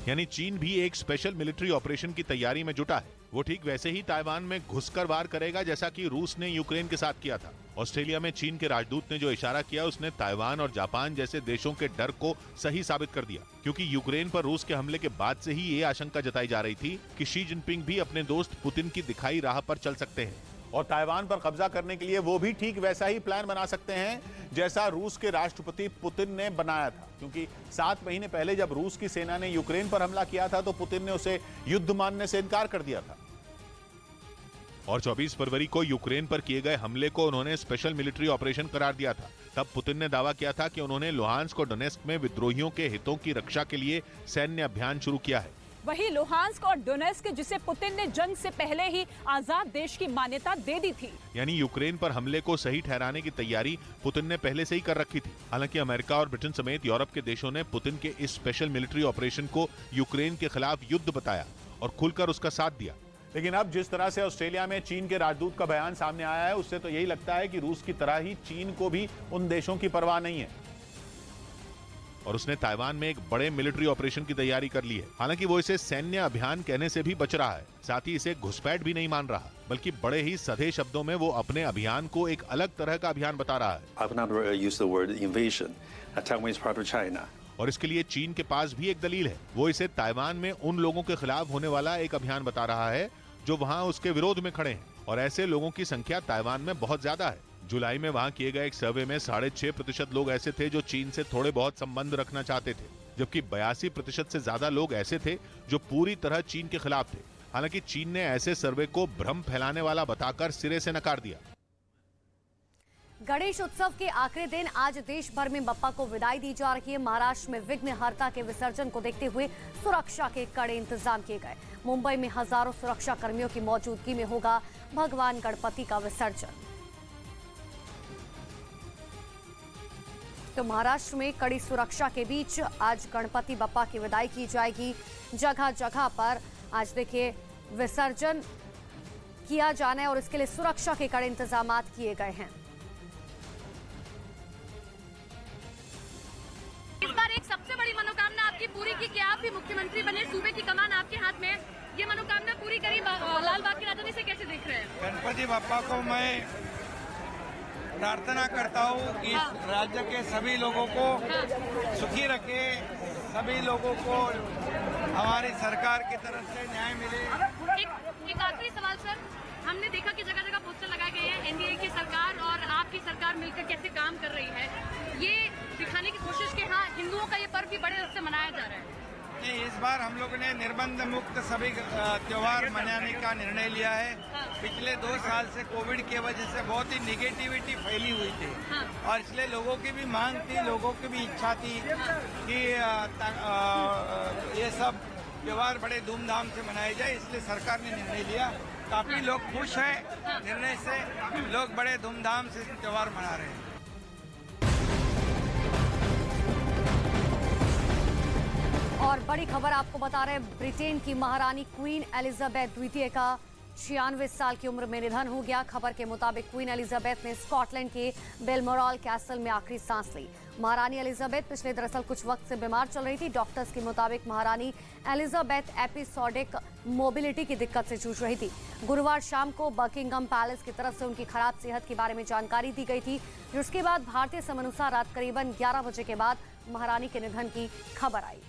यानी चीन भी एक स्पेशल मिलिट्री ऑपरेशन की तैयारी में जुटा है। वो ठीक वैसे ही ताइवान में घुसकर वार करेगा जैसा कि रूस ने यूक्रेन के साथ किया था। ऑस्ट्रेलिया में चीन के राजदूत ने जो इशारा किया उसने ताइवान और जापान जैसे देशों के डर को सही साबित कर दिया, क्योंकि यूक्रेन पर रूस के हमले के बाद से ही ये आशंका जताई जा रही थी कि शी जिनपिंग भी अपने दोस्त पुतिन की दिखाई राह पर चल सकते हैं और ताइवान पर कब्जा करने के लिए वो भी ठीक वैसा ही प्लान बना सकते हैं जैसा रूस के राष्ट्रपति पुतिन ने बनाया था। क्योंकि 7 महीने पहले जब रूस की सेना ने यूक्रेन पर हमला किया था तो पुतिन ने उसे युद्ध मानने से इनकार कर दिया था और 24 फरवरी को यूक्रेन पर किए गए हमले को उन्होंने स्पेशल मिलिट्री ऑपरेशन करार दिया था। तब पुतिन ने दावा किया था कि उन्होंने लुहांस्क और डोनेस्क में विद्रोहियों के हितों की रक्षा के लिए सैन्य अभियान शुरू किया है। वही लुहांस्क और डोनेस्क जिसे पुतिन ने जंग से पहले ही आजाद देश की मान्यता दे दी थी। यानी यूक्रेन पर हमले को सही ठहराने की तैयारी पुतिन ने पहले से ही कर रखी थी। हालांकि अमेरिका और ब्रिटेन समेत यूरोप के देशों ने पुतिन के इस स्पेशल मिलिट्री ऑपरेशन को यूक्रेन के खिलाफ युद्ध बताया और खुलकर उसका साथ दिया। लेकिन अब जिस तरह से ऑस्ट्रेलिया में चीन के राजदूत का बयान सामने आया है उससे तो यही लगता है कि रूस की तरह ही चीन को भी उन देशों की परवाह नहीं है और उसने ताइवान में एक बड़े मिलिट्री ऑपरेशन की तैयारी कर ली है। हालांकि वो इसे सैन्य अभियान कहने से भी बच रहा है, साथ ही इसे घुसपैठ भी नहीं मान रहा, बल्कि बड़े ही सधे शब्दों में वो अपने अभियान को एक अलग तरह का अभियान बता रहा है। और इसके लिए चीन के पास भी एक दलील है। वो इसे ताइवान में उन लोगों के खिलाफ होने वाला एक अभियान बता रहा है जो वहाँ उसके विरोध में खड़े हैं और ऐसे लोगों की संख्या ताइवान में बहुत ज्यादा है। जुलाई में वहां किए गए एक सर्वे में 6.5% लोग ऐसे थे जो चीन से थोड़े बहुत संबंध रखना चाहते थे, जबकि 82% से ज्यादा लोग ऐसे थे जो पूरी तरह चीन के खिलाफ थे। हालांकि चीन ने ऐसे सर्वे को भ्रम फैलाने वाला बताकर सिरे से नकार दिया। गणेश उत्सव के आखिरी दिन आज देश भर में बप्पा को विदाई दी जा रही है। महाराष्ट्र में विघ्नहर्ता के विसर्जन को देखते हुए सुरक्षा के कड़े इंतजाम किए गए। मुंबई में हजारों सुरक्षा कर्मियों की मौजूदगी में होगा भगवान गणपति का विसर्जन। तो महाराष्ट्र में कड़ी सुरक्षा के बीच आज गणपति बप्पा की विदाई की जाएगी। जगह जगह पर आज देखिए विसर्जन किया जाना है और इसके लिए सुरक्षा के कड़े इंतजाम किए गए हैं। इस बार एक सबसे बड़ी मनोकामना आपकी पूरी की कि आप भी मुख्यमंत्री बने, सूबे की कमान आपके हाथ में है। ये मनोकामना पूरी करी लाल बाग की राजधानी से कैसे देख रहे हैं? गणपति बप्पा को मैं प्रार्थना करता हूँ कि राज्य के सभी लोगों को सुखी रखे, सभी लोगों को हमारी सरकार की तरफ से न्याय मिले। एक आखिरी सवाल सर, हमने देखा कि जगह जगह पोस्टर लगाए गए हैं, एनडीए की सरकार और आपकी सरकार मिलकर कैसे काम कर रही है, ये दिखाने की कोशिश कि हाँ हिंदुओं का ये पर्व भी बड़े रूप से मनाया जा रहा है। नहीं, इस बार हम लोगों ने निर्बंध मुक्त सभी त्योहार मनाने का निर्णय लिया है। पिछले 2 साल से कोविड की वजह से बहुत ही निगेटिविटी फैली हुई थी और इसलिए लोगों की भी मांग थी, लोगों की भी इच्छा थी कि ये सब त्योहार बड़े धूमधाम से मनाए जाए, इसलिए सरकार ने निर्णय लिया। काफी लोग खुश हैं निर्णय से, लोग बड़े धूमधाम से त्योहार मना रहे हैं। और बड़ी खबर आपको बता रहे हैं, ब्रिटेन की महारानी क्वीन एलिजाबेथ द्वितीय का 96 साल की उम्र में निधन हो गया। खबर के मुताबिक क्वीन एलिजाबेथ ने स्कॉटलैंड के बेलमोरल कैसल में आखिरी सांस ली। महारानी एलिजाबेथ पिछले दरअसल कुछ वक्त से बीमार चल रही थी। डॉक्टर्स के मुताबिक महारानी एलिजाबेथ एपिसोडिक मोबिलिटी की दिक्कत से जूझ रही थी। गुरुवार शाम को बकिंगम पैलेस की तरफ से उनकी खराब सेहत के बारे में जानकारी दी गई थी, जिसके बाद भारतीय समय अनुसार रात करीबन 11 बजे के बाद महारानी के निधन की खबर आई।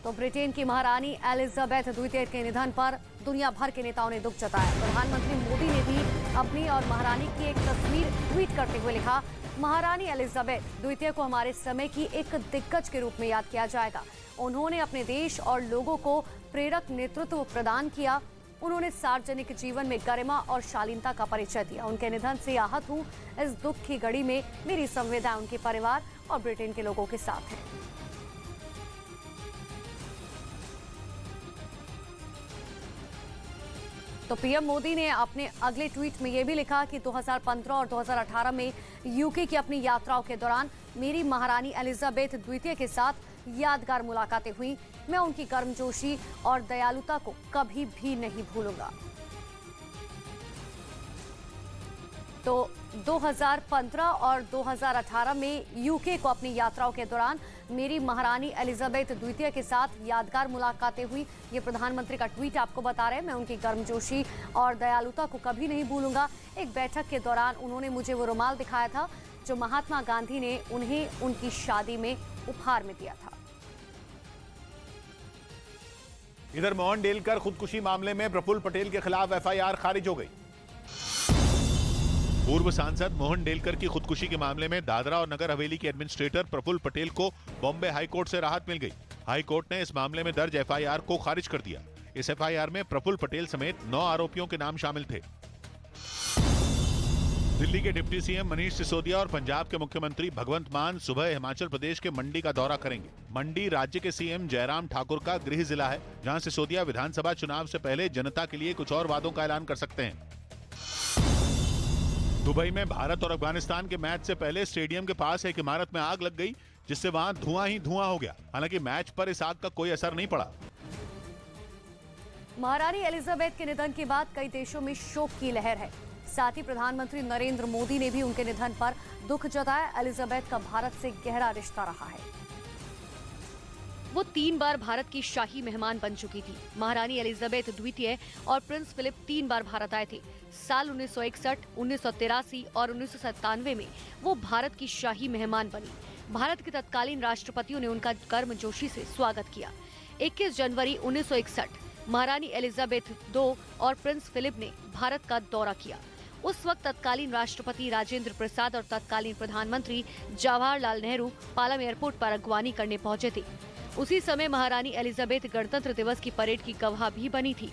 तो ब्रिटेन की महारानी एलिजाबेथ द्वितीय के निधन पर दुनिया भर के नेताओं ने दुख जताया। प्रधानमंत्री मोदी ने भी अपनी और महारानी की एक तस्वीर ट्वीट करते हुए लिखा, महारानी एलिजाबेथ द्वितीय को हमारे समय की एक दिग्गज के रूप में याद किया जाएगा। उन्होंने अपने देश और लोगों को प्रेरक नेतृत्व प्रदान किया। उन्होंने सार्वजनिक जीवन में गरिमा और शालीनता का परिचय दिया। उनके निधन से आहत हूं। इस दुख की घड़ी में मेरी संवेदना उनके परिवार और ब्रिटेन के लोगों के साथ है। तो पीएम मोदी ने अपने अगले ट्वीट में यह भी लिखा कि 2015 और 2018 में यूके की अपनी यात्राओं के दौरान मेरी महारानी एलिजाबेथ द्वितीय के साथ यादगार मुलाकातें हुई। मैं उनकी गर्मजोशी और दयालुता को कभी भी नहीं भूलूंगा। तो 2015 और 2018 में यूके को अपनी यात्राओं के दौरान मेरी महारानी एलिजाबेथ द्वितीय के साथ यादगार मुलाकातें हुई। ये प्रधानमंत्री का ट्वीट आपको बता रहे हैं। मैं उनकी गर्मजोशी और दयालुता को कभी नहीं भूलूंगा। एक बैठक के दौरान उन्होंने मुझे वो रुमाल दिखाया था जो महात्मा गांधी ने उन्हें उनकी शादी में उपहार में दिया था। इधर मोहन डेलकर खुदकुशी मामले में प्रफुल्ल पटेल के खिलाफ एफआईआर खारिज हो गई। पूर्व सांसद मोहन डेलकर की खुदकुशी के मामले में दादरा और नगर हवेली के एडमिनिस्ट्रेटर प्रफुल्ल पटेल को बॉम्बे हाईकोर्ट से राहत मिल गई। हाईकोर्ट ने इस मामले में दर्ज एफआईआर को खारिज कर दिया। इस एफआईआर में प्रफुल्ल पटेल समेत 9 आरोपियों के नाम शामिल थे। दिल्ली के डिप्टी सीएम मनीष सिसोदिया और पंजाब के मुख्यमंत्री भगवंत मान सुबह हिमाचल प्रदेश के मंडी का दौरा करेंगे। मंडी राज्य के सीएम जयराम ठाकुर का गृह जिला है, जहां सिसोदिया विधानसभा चुनाव से पहले जनता के लिए कुछ और वादों का ऐलान कर सकते हैं। दुबई में भारत और अफगानिस्तान के मैच से पहले स्टेडियम के पास एक इमारत में आग लग गई, जिससे वहां धुआं ही धुआं हो गया। हालांकि मैच पर इस आग का कोई असर नहीं पड़ा। महारानी एलिजाबेथ के निधन के बाद कई देशों में शोक की लहर है। साथ ही प्रधानमंत्री नरेंद्र मोदी ने भी उनके निधन पर दुख जताया। एलिजाबेथ का भारत से गहरा रिश्ता रहा है। वो 3 बार भारत की शाही मेहमान बन चुकी थी। महारानी एलिजाबेथ द्वितीय और प्रिंस फिलिप 3 बार भारत आए थे। साल 1961, 1983 और 1997 में वो भारत की शाही मेहमान बनी। भारत के तत्कालीन राष्ट्रपतियों ने उनका गर्मजोशी से स्वागत किया। 21 जनवरी 1961 महारानी एलिजाबेथ II और प्रिंस फिलिप ने भारत का दौरा किया। उस वक्त तत्कालीन राष्ट्रपति राजेंद्र प्रसाद और तत्कालीन प्रधानमंत्री जवाहरलाल नेहरू पालम एयरपोर्ट पर अगवानी करने पहुंचे थे। उसी समय महारानी एलिजाबेथ गणतंत्र दिवस की परेड की गवाह भी बनी थी।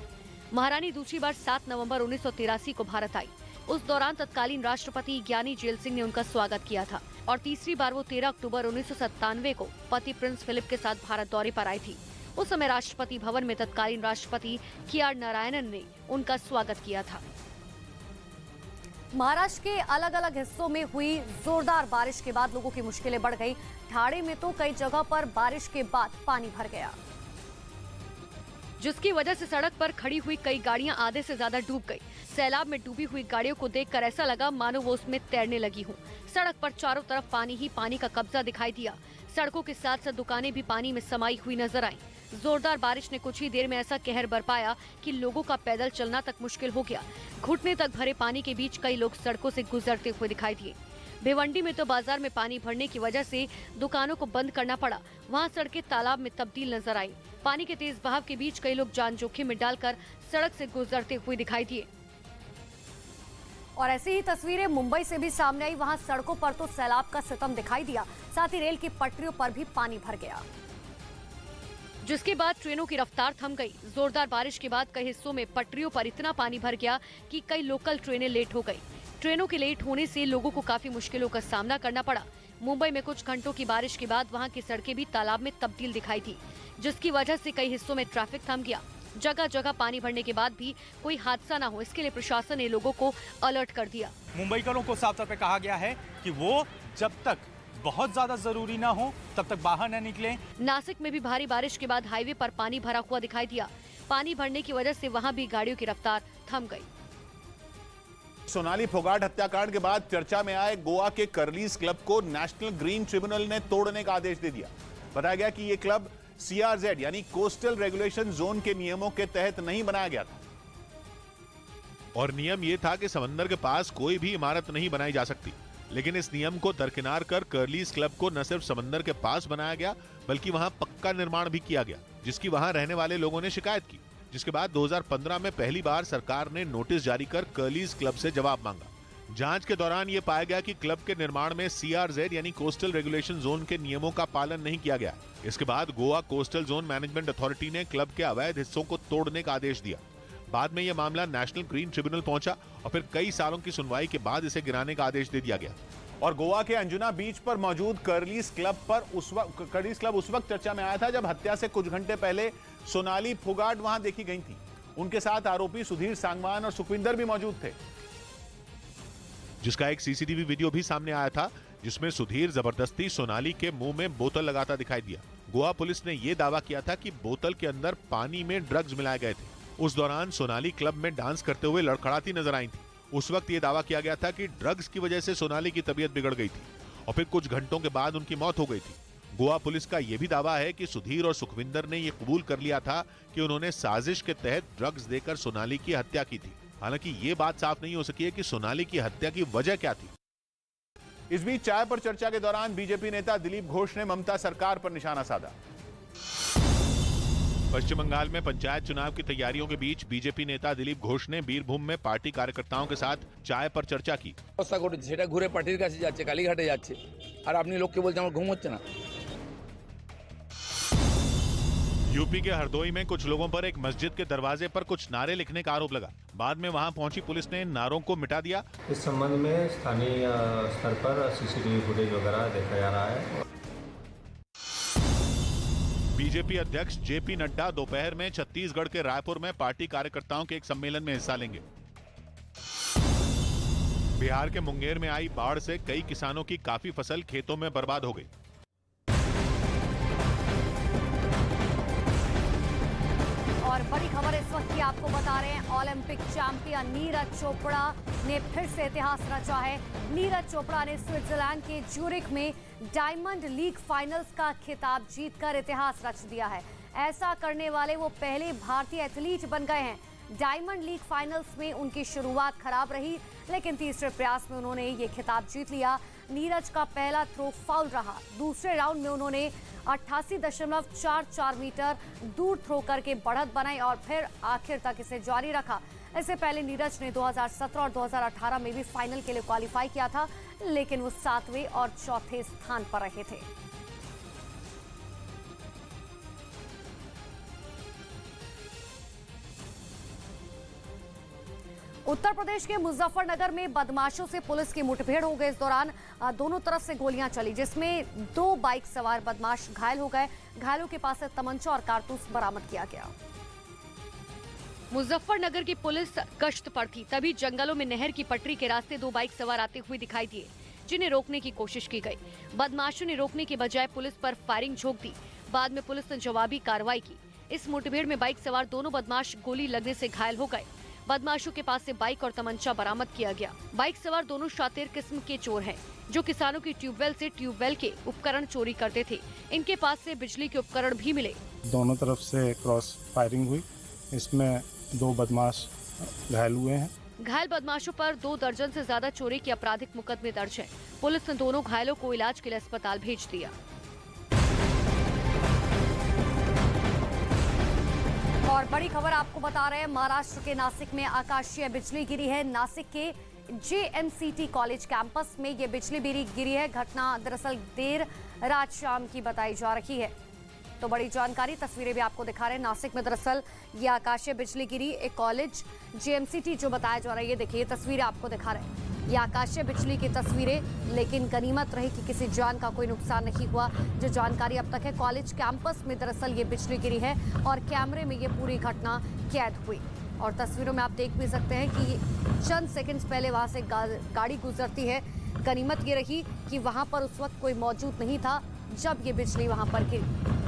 महारानी दूसरी बार 7 नवंबर 1983 को भारत आई। उस दौरान तत्कालीन राष्ट्रपति ज्ञानी जेल सिंह ने उनका स्वागत किया था और तीसरी बार वो 13 अक्टूबर 1997 को पति प्रिंस फिलिप के साथ भारत दौरे पर आई थी। उस समय राष्ट्रपति भवन में तत्कालीन राष्ट्रपति KR नारायणन ने उनका स्वागत किया था। महाराष्ट्र के अलग अलग हिस्सों में हुई जोरदार बारिश के बाद लोगों की मुश्किलें बढ़ गई। ठाणे में तो कई जगह पर बारिश के बाद पानी भर गया, जिसकी वजह से सड़क पर खड़ी हुई कई गाड़ियां आधे से ज्यादा डूब गई। सैलाब में डूबी हुई गाड़ियों को देखकर ऐसा लगा मानो वो उसमें तैरने लगी हूँ। सड़क पर चारों तरफ पानी ही पानी का कब्जा दिखाई दिया। सड़कों के साथ साथ दुकानें भी पानी में समाई हुई नजर आईं। जोरदार बारिश ने कुछ ही देर में ऐसा कहर बरपाया कि लोगों का पैदल चलना तक मुश्किल हो गया। घुटने तक भरे पानी के बीच कई लोग सड़कों से गुजरते हुए दिखाई दिए। भिवंडी में तो बाजार में पानी भरने की वजह से दुकानों को बंद करना पड़ा। वहां सड़कें तालाब में तब्दील नजर आई। पानी के तेज बहाव के बीच कई लोग जान जोखिम में डालकर सड़क से गुजरते हुए दिखाई दिए। और ऐसी ही तस्वीरें मुंबई से भी सामने आई। वहां सड़कों पर तो सैलाब का सितम दिखाई दिया, साथ ही रेल की पटरियों पर भी पानी भर गया, जिसके बाद ट्रेनों की रफ्तार थम गई। जोरदार बारिश के बाद कई हिस्सों में पटरियों पर इतना पानी भर गया कि कई लोकल ट्रेनें लेट हो गई। ट्रेनों के लेट होने से लोगों को काफी मुश्किलों का सामना करना पड़ा। मुंबई में कुछ घंटों की बारिश के बाद वहां की सड़कें भी तालाब में तब्दील दिखाई दी, जिसकी वजह से कई हिस्सों में ट्रैफिक थम गया। जगह जगह पानी भरने के बाद भी कोई हादसा न हो, इसके लिए प्रशासन ने लोगों को अलर्ट कर दिया। मुंबईकरों को साफ तौर पे कहा गया है कि वो जब तक बहुत ज्यादा जरूरी ना हो तब तक बाहर न निकलें। नासिक में भी भारी बारिश के बाद हाईवे पर पानी भरा हुआ दिखाई दिया। पानी भरने की वजह से वहां भी गाड़ियों की रफ्तार थम गई। सोनाली फोगाट हत्याकांड के बाद चर्चा में आए गोवा के कर्लीज क्लब को नेशनल ग्रीन ट्रिब्यूनल ने तोड़ने का आदेश दे दिया। बताया गया कि यह क्लब CRZ यानी कोस्टल रेगुलेशन जोन के नियमों के तहत नहीं बनाया गया था और नियम यह था कि समंदर के पास कोई भी इमारत नहीं बनाई जा सकती। लेकिन इस नियम को दरकिनार कर कर्लीज क्लब को न सिर्फ समंदर के पास बनाया गया बल्कि वहां पक्का निर्माण भी किया गया, जिसकी वहां रहने वाले लोगों ने शिकायत की। जिसके बाद 2015 में पहली बार सरकार ने नोटिस जारी कर कर्लीज क्लब से जवाब मांगा। जांच के दौरान यह पाया गया कि क्लब के निर्माण में CRZ यानी कोस्टल रेगुलेशन जोन के नियमों का पालन नहीं किया गया। इसके बाद Goa coastal zone management authority ने क्लब के अवैध हिस्सों को तोड़ने का आदेश दिया। बाद में यह मामला नेशनल ग्रीन ट्रिब्यूनल पहुंचा और फिर कई सालों की सुनवाई के बाद इसे गिराने का आदेश दे दिया गया। और गोवा के अंजुना बीच पर मौजूद कर्लीज क्लब उस वक्त चर्चा में आया था जब हत्या से कुछ घंटे पहले सोनाली फोगाट वहां देखी गई थी। उनके साथ आरोपी सुधीर सांगवान और सुखविंदर भी मौजूद थे, जिसका एक CCTV वीडियो भी सामने आया था जिसमें सुधीर जबरदस्ती सोनाली के मुंह में बोतल लगाता दिखाई दिया। गोवा पुलिस ने यह दावा किया था कि बोतल के अंदर पानी में ड्रग्स मिलाए गए थे। उस दौरान सोनाली क्लब में डांस करते हुए लड़खड़ाती नजर आई थी। उस वक्त ये दावा किया गया था कि ड्रग्स की वजह से सोनाली की तबीयत बिगड़ गई थी और फिर कुछ घंटों के बाद उनकी मौत हो गई थी। गोवा पुलिस का यह भी दावा है कि सुधीर और सुखविंदर ने यह कबूल कर लिया था कि उन्होंने साजिश के तहत ड्रग्स देकर सोनाली की हत्या की थी। हालांकि ये बात साफ नहीं हो सकी है कि सोनाली की हत्या की वजह क्या थी। इस बीच चाय पर चर्चा के दौरान बीजेपी नेता दिलीप घोष ने ममता सरकार पर निशाना साधा। पश्चिम बंगाल में पंचायत चुनाव की तैयारियों के बीच बीजेपी नेता दिलीप घोष ने बीरभूम में पार्टी कार्यकर्ताओं के साथ चाय पर चर्चा की। घुरे पार्टिर काছে যাচ্ছে কালীঘাটে যাচ্ছে আর আপনি লোককে বলতে আমার ঘুম হচ্ছে না। यूपी के हरदोई में कुछ लोगों पर एक मस्जिद के दरवाजे पर कुछ नारे लिखने का आरोप लगा। बाद में वहां पहुंची पुलिस ने इन नारों को मिटा दिया। इस संबंध में स्थानीय स्तर पर CCTV फुटेज वगैरह देखा जा रहा है। बीजेपी अध्यक्ष JP नड्डा दोपहर में छत्तीसगढ़ के रायपुर में पार्टी कार्यकर्ताओं के एक सम्मेलन में हिस्सा लेंगे। बिहार के मुंगेर में आई बाढ़ से कई किसानों की काफी फसल खेतों में बर्बाद हो गई। और बड़ी खबर इस वक्त की आपको बता रहे हैं, ओलंपिक चैंपियन नीरज चोपड़ा ने फिर से इतिहास रचा है। नीरज चोपड़ा ने स्विट्जरलैंड के ज्यूरिख में डायमंड लीग फाइनल्स का खिताब जीतकर इतिहास रच दिया है। ऐसा करने वाले वो पहले भारतीय एथलीट बन गए हैं। डायमंड लीग फाइनल्स में उनकी शुरुआत खराब रही, लेकिन तीसरे प्रयास में उन्होंने ये खिताब जीत लिया। नीरज का पहला थ्रो फाउल रहा। दूसरे राउंड में उन्होंने 88.44 मीटर दूर थ्रो करके बढ़त बनाई और फिर आखिर तक इसे जारी रखा। इससे पहले नीरज ने 2017 और 2018 में भी फाइनल के लिए क्वालिफाई किया था, लेकिन वो 7वें और 4थे स्थान पर रहे थे। उत्तर प्रदेश के मुजफ्फरनगर में बदमाशों से पुलिस की मुठभेड़ हो गई। इस दौरान दोनों तरफ से गोलियां चली, जिसमें 2 बाइक सवार बदमाश घायल हो गए। घायलों के पास से तमंचा और कारतूस बरामद किया गया। मुजफ्फरनगर की पुलिस गश्त पर थी, तभी जंगलों में नहर की पटरी के रास्ते 2 बाइक सवार आते हुए दिखाई दिए, जिन्हें रोकने की कोशिश की गई। बदमाशों ने रोकने के बजाय पुलिस पर फायरिंग झोंक दी। बाद में पुलिस ने जवाबी कार्रवाई की। इस मुठभेड़ में बाइक सवार दोनों बदमाश गोली लगने से घायल हो गए। बदमाशों के पास से बाइक और तमंचा बरामद किया गया। बाइक सवार दोनों शातिर किस्म के चोर हैं, जो किसानों की ट्यूबवेल से ट्यूबवेल के उपकरण चोरी करते थे। इनके पास से बिजली के उपकरण भी मिले। दोनों तरफ से क्रॉस फायरिंग हुई, इसमें 2 बदमाश घायल हुए हैं। घायल बदमाशों पर 2 दर्जन से ज्यादा चोरी के आपराधिक मुकदमे दर्ज हैं। पुलिस ने दोनों घायलों को इलाज के लिए अस्पताल भेज दिया। और बड़ी खबर आपको बता रहे हैं, महाराष्ट्र के नासिक में आकाशीय बिजली गिरी है। नासिक के JMCT कॉलेज कैंपस में ये बिजली गिरी है। घटना दरअसल देर रात शाम की बताई जा रही है। तो बड़ी जानकारी, तस्वीरें भी आपको दिखा रहे हैं। नासिक में दरअसल ये आकाशीय बिजली गिरी, एक कॉलेज JMCT जो बताया जा रहा है। ये देखिए, तस्वीरें आपको दिखा रहे हैं, ये आकाशीय बिजली की तस्वीरें। लेकिन गनीमत रही कि किसी जान का कोई नुकसान नहीं हुआ। जो जानकारी अब तक है, कॉलेज कैंपस में दरअसल ये बिजली गिरी है और कैमरे में ये पूरी घटना कैद हुई। और तस्वीरों में आप देख भी सकते हैं कि चंद सेकंड्स पहले वहां से गाड़ी गुजरती है। गनीमत ये रही कि वहां पर उस वक्त कोई मौजूद नहीं था जब ये बिजली वहां पर गिरी।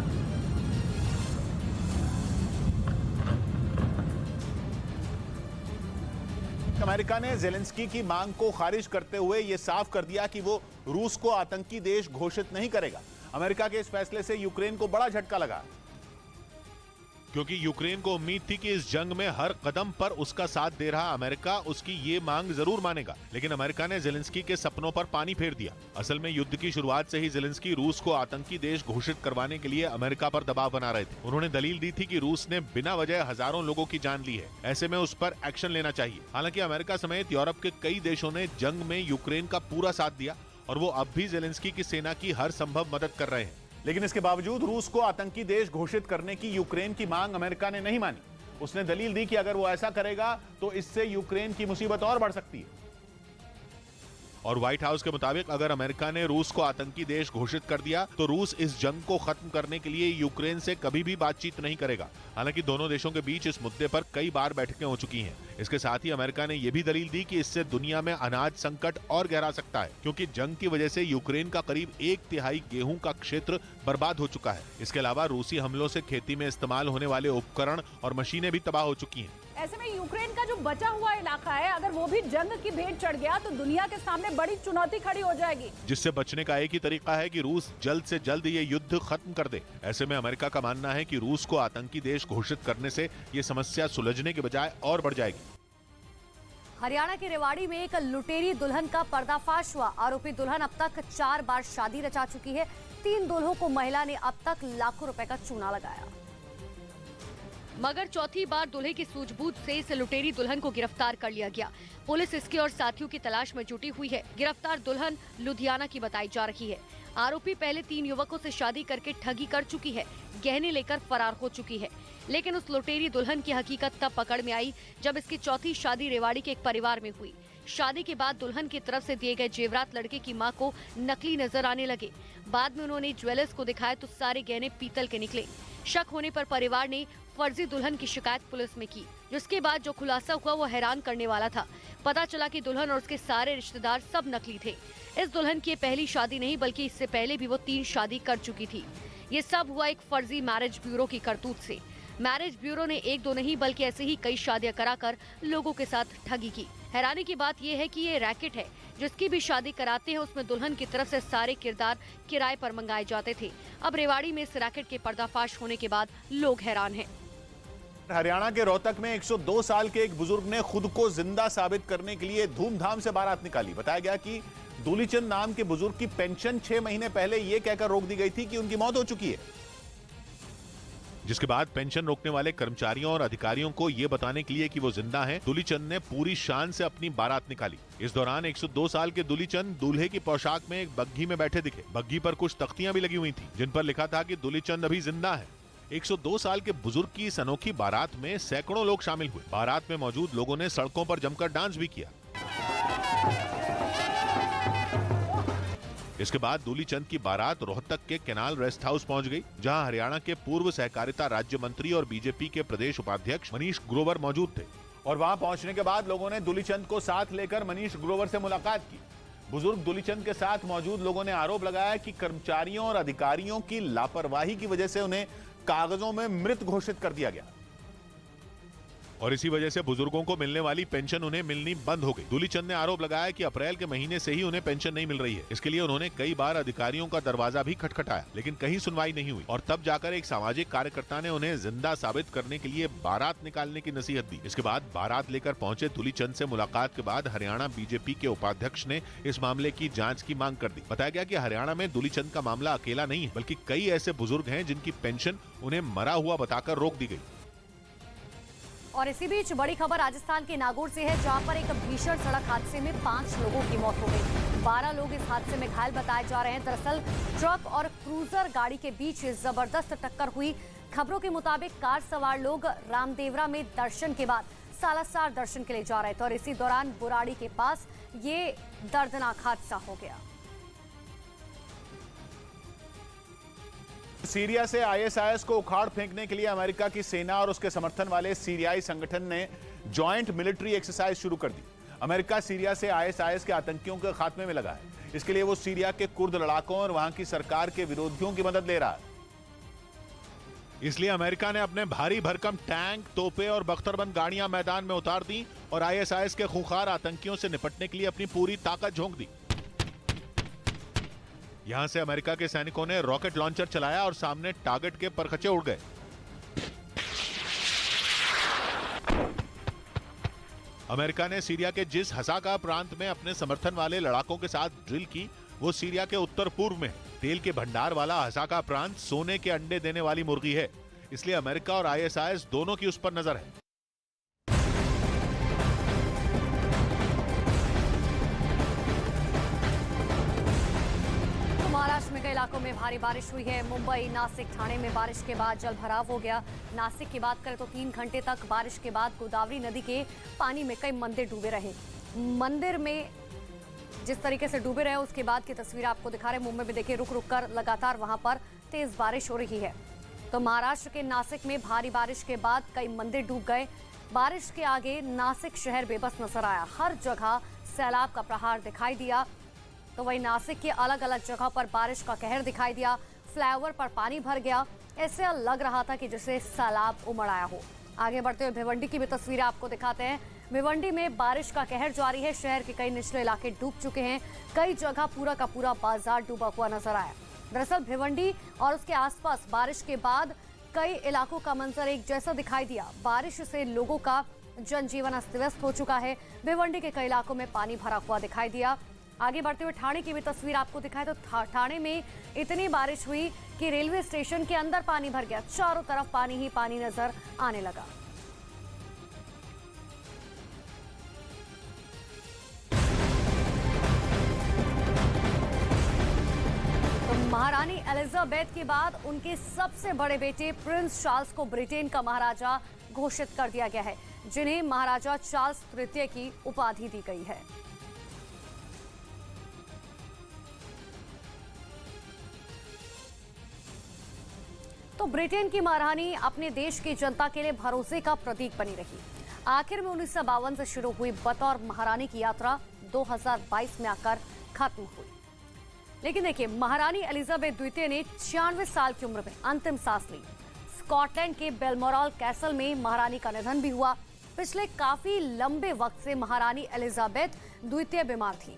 अमेरिका ने ज़ेलेंस्की की मांग को खारिज करते हुए यह साफ कर दिया कि वो रूस को आतंकी देश घोषित नहीं करेगा। अमेरिका के इस फैसले से यूक्रेन को बड़ा झटका लगा, क्योंकि यूक्रेन को उम्मीद थी कि इस जंग में हर कदम पर उसका साथ दे रहा अमेरिका उसकी ये मांग जरूर मानेगा। लेकिन अमेरिका ने ज़ेलेंस्की के सपनों पर पानी फेर दिया। असल में युद्ध की शुरुआत से ही ज़ेलेंस्की रूस को आतंकी देश घोषित करवाने के लिए अमेरिका पर दबाव बना रहे थे। उन्होंने दलील दी थी कि रूस ने बिना वजह हजारों लोगों की जान ली है, ऐसे में उस पर एक्शन लेना चाहिए। हालांकि अमेरिका समेत यूरोप के कई देशों ने जंग में यूक्रेन का पूरा साथ दिया और वो अब भी ज़ेलेंस्की की सेना की हर संभव मदद कर रहे हैं। लेकिन इसके बावजूद रूस को आतंकी देश घोषित करने की यूक्रेन की मांग अमेरिका ने नहीं मानी। उसने दलील दी कि अगर वो ऐसा करेगा तो इससे यूक्रेन की मुसीबत और बढ़ सकती है। और व्हाइट हाउस के मुताबिक अगर अमेरिका ने रूस को आतंकी देश घोषित कर दिया तो रूस इस जंग को खत्म करने के लिए यूक्रेन से कभी भी बातचीत नहीं करेगा। हालांकि दोनों देशों के बीच इस मुद्दे पर कई बार बैठकें हो चुकी हैं। इसके साथ ही अमेरिका ने यह भी दलील दी कि इससे दुनिया में अनाज संकट और गहरा सकता है, क्योंकि जंग की वजह से यूक्रेन का करीब 1/3 गेहूं का क्षेत्र बर्बाद हो चुका है। इसके अलावा रूसी हमलों से खेती में इस्तेमाल होने वाले उपकरण और मशीनें भी तबाह हो चुकी हैं। ऐसे में यूक्रेन का जो बचा हुआ इलाका है, अगर वो भी जंग की भेंट चढ़ गया तो दुनिया के सामने बड़ी चुनौती खड़ी हो जाएगी, जिससे बचने का एक ही तरीका है कि रूस जल्द से जल्द ये युद्ध खत्म कर दे। ऐसे में अमेरिका का मानना है कि रूस को आतंकी देश घोषित करने से ये समस्या सुलझने के बजाय और बढ़ जाएगी। हरियाणा के रेवाड़ी में एक लुटेरी दुल्हन का पर्दाफाश हुआ। आरोपी दुल्हन अब तक 4 बार शादी रचा चुकी है। 3 दूल्हों को महिला ने अब तक लाखों रुपए का चूना लगाया, मगर चौथी बार दूल्हे की सूझबूझ से इस लुटेरी दुल्हन को गिरफ्तार कर लिया गया। पुलिस इसके और साथियों की तलाश में जुटी हुई है। गिरफ्तार दुल्हन लुधियाना की बताई जा रही है। आरोपी पहले 3 युवकों से शादी करके ठगी कर चुकी है, गहने लेकर फरार हो चुकी है। लेकिन उस लुटेरी दुल्हन की हकीकत तब पकड़ में आई जब इसकी चौथी शादी रेवाड़ी के एक परिवार में हुई। शादी के बाद दुल्हन की तरफ से दिए गए जेवरात लड़के की मां को नकली नजर आने लगे। बाद में उन्होंने ज्वेलर्स को दिखाए तो सारे गहने पीतल के निकले। शक होने पर परिवार ने फर्जी दुल्हन की शिकायत पुलिस में की, जिसके बाद जो खुलासा हुआ वो हैरान करने वाला था। पता चला कि दुल्हन और उसके सारे रिश्तेदार सब नकली थे। इस दुल्हन की पहली शादी नहीं बल्कि इससे पहले भी वो 3 शादी कर चुकी थी। ये सब हुआ एक फर्जी मैरिज ब्यूरो की करतूत से। मैरिज ब्यूरो ने 1-2 नहीं बल्कि ऐसे ही कई शादियां कराकर लोगों के साथ ठगी की। हैरानी की बात यह है कि ये रैकेट है। जिसकी भी शादी कराते हैं उसमें दुल्हन की तरफ से सारे किरदार किराए पर मंगाए जाते थे। अब रेवाड़ी में इस रैकेट के पर्दाफाश होने के बाद लोग हैरान हैं। हरियाणा के रोहतक में 102 साल के एक बुजुर्ग ने खुद को जिंदा साबित करने के लिए धूमधाम से बारात निकाली। बताया गया कि दूलीचंद नाम के बुजुर्ग की पेंशन 6 महीने पहले यह कहकर रोक दी गई थी कि उनकी मौत हो चुकी है, जिसके बाद पेंशन रोकने वाले कर्मचारियों और अधिकारियों को यह बताने के लिए कि वो जिंदा हैं, दूलीचंद ने पूरी शान से अपनी बारात निकाली। इस दौरान 102 साल के दूलीचंद दूल्हे की पोशाक में एक बग्घी में बैठे दिखे। बग्घी पर कुछ तख्तियां भी लगी हुई थी जिन पर लिखा था कि दूलीचंद अभी जिंदा है। 102 साल के बुजुर्ग की इस अनोखी बारात में सैकड़ों लोग शामिल हुए। बारात में मौजूद लोगों ने सड़कों पर जमकर डांस भी किया। इसके बाद दूलीचंद की बारात रोहतक के केनाल रेस्ट हाउस पहुंच गई, जहां हरियाणा के पूर्व सहकारिता राज्य मंत्री और बीजेपी के प्रदेश उपाध्यक्ष मनीष ग्रोवर मौजूद थे। और वहां पहुंचने के बाद लोगों ने दूलीचंद को साथ लेकर मनीष ग्रोवर से मुलाकात की। बुजुर्ग दूलीचंद के साथ मौजूद लोगों ने आरोप लगाया कि कर्मचारियों और अधिकारियों की लापरवाही की वजह से उन्हें कागजों में मृत घोषित कर दिया गया और इसी वजह से बुजुर्गों को मिलने वाली पेंशन उन्हें मिलनी बंद हो गई। दूलीचंद ने आरोप लगाया कि अप्रैल के महीने से ही उन्हें पेंशन नहीं मिल रही है। इसके लिए उन्होंने कई बार अधिकारियों का दरवाजा भी खटखटाया, लेकिन कहीं सुनवाई नहीं हुई और तब जाकर एक सामाजिक कार्यकर्ता ने उन्हें जिंदा साबित करने के लिए बारात निकालने की नसीहत दी। इसके बाद बारात लेकर पहुंचे दूलीचंद से मुलाकात के बाद हरियाणा बीजेपी के उपाध्यक्ष ने इस मामले की जाँच की मांग कर दी। बताया गया कि हरियाणा में दूलीचंद का मामला अकेला नहीं है, बल्कि कई ऐसे बुजुर्ग हैं जिनकी पेंशन उन्हें मरा हुआ बताकर रोक दी गई। और इसी बीच बड़ी खबर राजस्थान के नागौर से है, जहां पर एक भीषण सड़क हादसे में 5 लोगों की मौत हो गई। 12 लोग इस हादसे में घायल बताए जा रहे हैं। दरअसल ट्रक और क्रूजर गाड़ी के बीच जबरदस्त टक्कर हुई। खबरों के मुताबिक कार सवार लोग रामदेवरा में दर्शन के बाद सालासर दर्शन के लिए जा रहे थे और इसी दौरान बुराड़ी के पास ये दर्दनाक हादसा हो गया। सीरिया से आईएसआईएस को उखाड़ फेंकने के लिए अमेरिका की सेना और उसके समर्थन वाले सीरियाई संगठन ने जॉइंट मिलिट्री एक्सरसाइज शुरू कर दी। अमेरिका सीरिया से आईएसआईएस के आतंकियों के खात्मे में लगा है। इसके लिए वो सीरिया के कुर्द लड़ाकों और वहां की सरकार के विरोधियों की मदद ले रहा है। इसलिए अमेरिका ने अपने भारी भरकम टैंक, तोपे और बख्तरबंद गाड़ियां मैदान में उतार दी और आईएसआईएस के खूंखार आतंकियों से निपटने के लिए अपनी पूरी ताकत झोंक दी। यहां से अमेरिका के सैनिकों ने रॉकेट लॉन्चर चलाया और सामने टारगेट के परखचे उड़ गए। अमेरिका ने सीरिया के जिस हसाका प्रांत में अपने समर्थन वाले लड़ाकों के साथ ड्रिल की, वो सीरिया के उत्तर पूर्व में है। तेल के भंडार वाला हसाका प्रांत सोने के अंडे देने वाली मुर्गी है, इसलिए अमेरिका और आईएसआईएस दोनों की उस पर नजर है। महाराष्ट्र में कई इलाकों में भारी बारिश हुई है। मुंबई, नासिक, ठाणे में बारिश के बाद जल भराव हो गया। नासिक की बात करें तो 3 घंटे तक बारिश के बाद गोदावरी नदी के पानी में कई मंदिर डूबे रहे। मंदिर में जिस तरीके से डूबे रहे उसके बाद की तस्वीर आपको दिखा रहे हैं। मुंबई में देखिए रुक रुक कर लगातार वहां पर तेज बारिश हो रही है। तो महाराष्ट्र के नासिक में भारी बारिश के बाद कई मंदिर डूब गए। बारिश के आगे नासिक शहर बेबस नजर आया। हर जगह सैलाब का प्रहार दिखाई दिया। तो वहीं नासिक के अलग अलग जगह पर बारिश का कहर दिखाई दिया। फ्लाईओवर पर पानी भर गया। ऐसे लग रहा था कि जैसे सैलाब उमड़ आया हो। आगे बढ़ते हुए भिवंडी की भी तस्वीरें आपको दिखाते हैं। भिवंडी में बारिश का कहर जारी है। शहर के कई निचले इलाके डूब चुके हैं। कई जगह पूरा का पूरा बाजार डूबा हुआ नजर आया। दरअसल भिवंडी और उसके आसपास बारिश के बाद कई इलाकों का मंजर एक जैसा दिखाई दिया। बारिश से लोगों का जनजीवन अस्त व्यस्त हो चुका है। भिवंडी के कई इलाकों में पानी भरा हुआ दिखाई दिया। आगे बढ़ते हुए ठाणे की भी तस्वीर आपको दिखाए तो ठाणे में इतनी बारिश हुई कि रेलवे स्टेशन के अंदर पानी भर गया। चारों तरफ पानी ही पानी नजर आने लगा। तो महारानी एलिजाबेथ के बाद उनके सबसे बड़े बेटे प्रिंस चार्ल्स को ब्रिटेन का महाराजा घोषित कर दिया गया है, जिन्हें महाराजा चार्ल्स तृतीय की उपाधि दी गई है। तो ब्रिटेन की महारानी अपने देश की जनता के लिए भरोसे का प्रतीक बनी रही। आखिर में 1952 से शुरू हुई बतौर महारानी की यात्रा 2022 में आकर खत्म हुई। लेकिन देखिए, महारानी एलिजाबेथ द्वितीय ने 96 साल की उम्र में अंतिम सांस ली। स्कॉटलैंड के बेलमोरल कैसल में महारानी का निधन भी हुआ। पिछले काफी लंबे वक्त से महारानी एलिजाबेथ द्वितीय बीमार थी।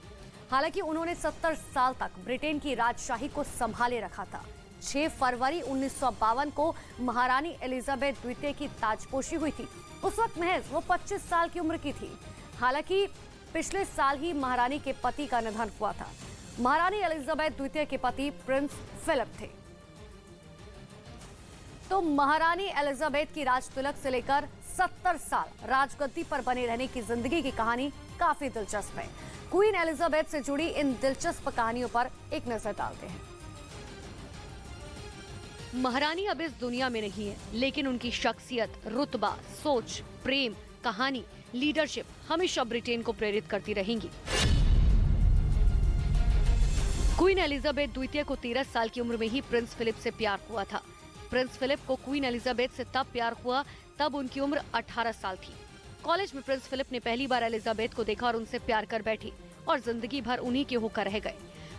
हालांकि उन्होंने 70 साल तक ब्रिटेन की राजशाही को संभाले रखा था। 6 फरवरी 1952 को महारानी एलिजाबेथ द्वितीय की ताजपोशी हुई थी। उस वक्त महज वो 25 साल की उम्र की थी। हालांकि पिछले साल ही महारानी के पति का निधन हुआ था। महारानी एलिजाबेथ द्वितीय के पति प्रिंस फिलिप थे। तो महारानी एलिजाबेथ की राज तिलक से लेकर 70 साल राजगद्दी पर बने रहने की जिंदगी की कहानी काफी दिलचस्प है। क्वीन एलिजाबेथ से जुड़ी इन दिलचस्प कहानियों पर एक नजर डालते हैं। महारानी अब इस दुनिया में नहीं है, लेकिन उनकी शख्सियत, रुतबा, सोच, प्रेम, कहानी, लीडरशिप हमेशा ब्रिटेन को प्रेरित करती रहेंगी। क्वीन एलिजाबेथ द्वितीय को 13 साल की उम्र में ही प्रिंस फिलिप से प्यार हुआ था। प्रिंस फिलिप को क्वीन एलिजाबेथ से तब प्यार हुआ तब उनकी उम्र 18 साल थी। कॉलेज में प्रिंस फिलिप ने पहली बार एलिजाबेथ को देखा और उनसे प्यार कर बैठी और जिंदगी भर उन्हीं के होकर रह गए।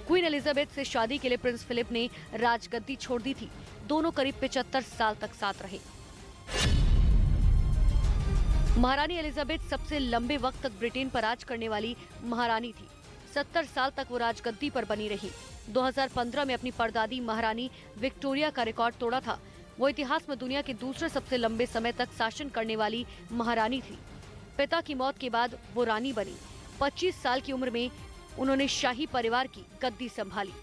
क्वीन एलिजाबेथ से शादी के लिए प्रिंस फिलिप ने राजगद्दी छोड़ दी थी। दोनों करीब 75 साल तक साथ रहे। महारानी एलिजाबेथ सबसे लंबे वक्त तक ब्रिटेन पर राज करने वाली महारानी थी। 70 साल तक वो राजगद्दी पर बनी रही। 2015 में अपनी परदादी महारानी विक्टोरिया का रिकॉर्ड तोड़ा था। वो इतिहास में दुनिया के दूसरे सबसे लंबे समय तक शासन करने वाली महारानी थी। पिता की मौत के बाद वो रानी बनी। 25 साल की उम्र में उन्होंने शाही परिवार की गद्दी संभाली।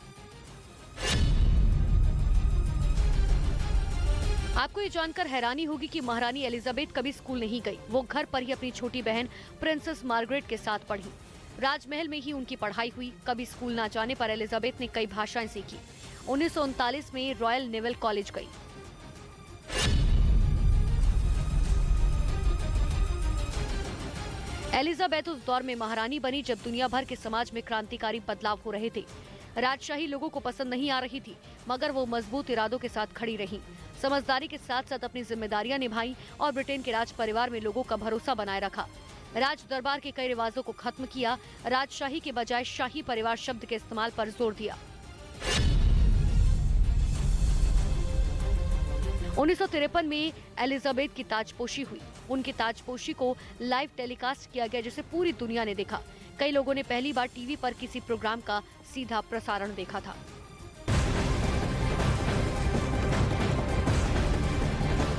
आपको ये जानकर हैरानी होगी कि महारानी एलिजाबेथ कभी स्कूल नहीं गई। वो घर पर ही अपनी छोटी बहन प्रिंसेस मार्गरेट के साथ पढ़ी। राजमहल में ही उनकी पढ़ाई हुई। कभी स्कूल न जाने पर एलिजाबेथ ने कई भाषाएं सीखी। 1939 में रॉयल नेवल कॉलेज गई। एलिजाबेथ उस दौर में महारानी बनी जब दुनिया भर के समाज में क्रांतिकारी बदलाव हो रहे थे। राजशाही लोगों को पसंद नहीं आ रही थी, मगर वो मजबूत इरादों के साथ खड़ी रही। समझदारी के साथ साथ अपनी जिम्मेदारियां निभाई और ब्रिटेन के राज परिवार में लोगों का भरोसा बनाए रखा। राज दरबार के कई रिवाजों को खत्म किया। राजशाही के बजाय शाही परिवार शब्द के इस्तेमाल पर जोर दिया। 1953 में एलिजाबेथ की ताजपोशी हुई। उनकी ताजपोशी को लाइव टेलीकास्ट किया गया, जिसे पूरी दुनिया ने देखा। कई लोगों ने पहली बार टीवी पर किसी प्रोग्राम का सीधा प्रसारण देखा था।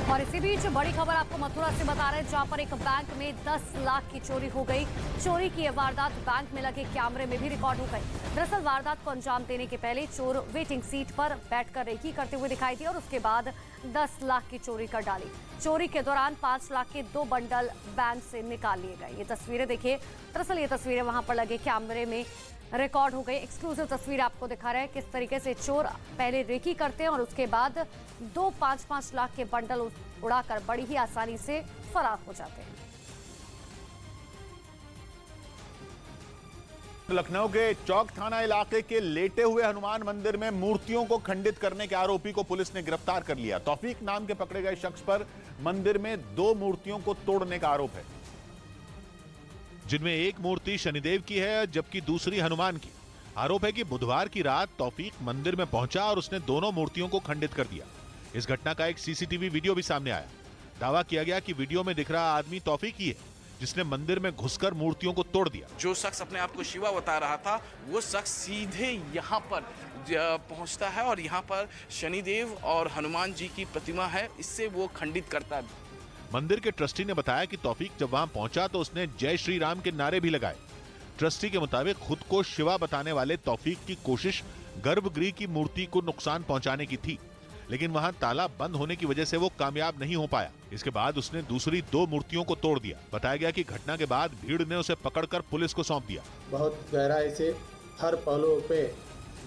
और इसी बीच बड़ी खबर आपको मथुरा से बता रहे हैं, जहां पर एक बैंक में 10 लाख की चोरी हो गई। चोरी की यह वारदात बैंक में लगे कैमरे में भी रिकॉर्ड हो गई। दरअसल वारदात को अंजाम देने के पहले चोर वेटिंग सीट पर बैठकर रेकी करते हुए दिखाई दिए और उसके बाद 10 लाख की चोरी कर डाली। चोरी के दौरान 5 लाख के 2 बंडल बैंक से निकाल लिए गए। ये तस्वीरें देखिए। दरअसल ये तस्वीरें वहां पर लगे कैमरे में रिकॉर्ड हो गई। एक्सक्लूसिव तस्वीर आपको दिखा रहे हैं किस तरीके से चोर पहले रेकी करते हैं और उसके बाद 2 5-5 लाख के बंडल उड़ाकर बड़ी ही आसानी से फरार हो जाते हैं। लखनऊ के चौक थाना इलाके के लेटे हुए हनुमान मंदिर में मूर्तियों को खंडित करने के आरोपी को पुलिस ने गिरफ्तार कर लिया। तौफीक नाम के पकड़े गए शख्स पर मंदिर में 2 मूर्तियों को तोड़ने का आरोप है, जिनमें एक मूर्ति शनिदेव की है जबकि दूसरी हनुमान की। आरोप है कि बुधवार की रात तौफीक मंदिर में पहुंचा और उसने दोनों मूर्तियों को खंडित कर दिया। इस घटना का एक सीसीटीवी वीडियो भी सामने आया। दावा किया गया कि वीडियो में दिख रहा आदमी तौफीक ही है, जिसने मंदिर में घुसकर मूर्तियों को तोड़ दिया। जो शख्स अपने आप को शिवा बता रहा था, वो शख्स सीधे यहाँ पर पहुंचता है और यहाँ पर शनिदेव और हनुमान जी की प्रतिमा है, इससे वो खंडित करता है। मंदिर के ट्रस्टी ने बताया कि तौफीक जब वहां पहुंचा तो उसने जय श्री राम के नारे भी लगाए। ट्रस्टी के मुताबिक खुद को शिवा बताने वाले तौफीक की कोशिश गर्भगृह की मूर्ति को नुकसान पहुंचाने की थी, लेकिन वहां ताला बंद होने की वजह से वो कामयाब नहीं हो पाया। इसके बाद उसने दूसरी 2 मूर्तियों को तोड़ दिया। बताया गया कि घटना के बाद भीड़ ने उसे पकड़कर पुलिस को सौंप दिया। बहुत गहराई से हर पहलू पे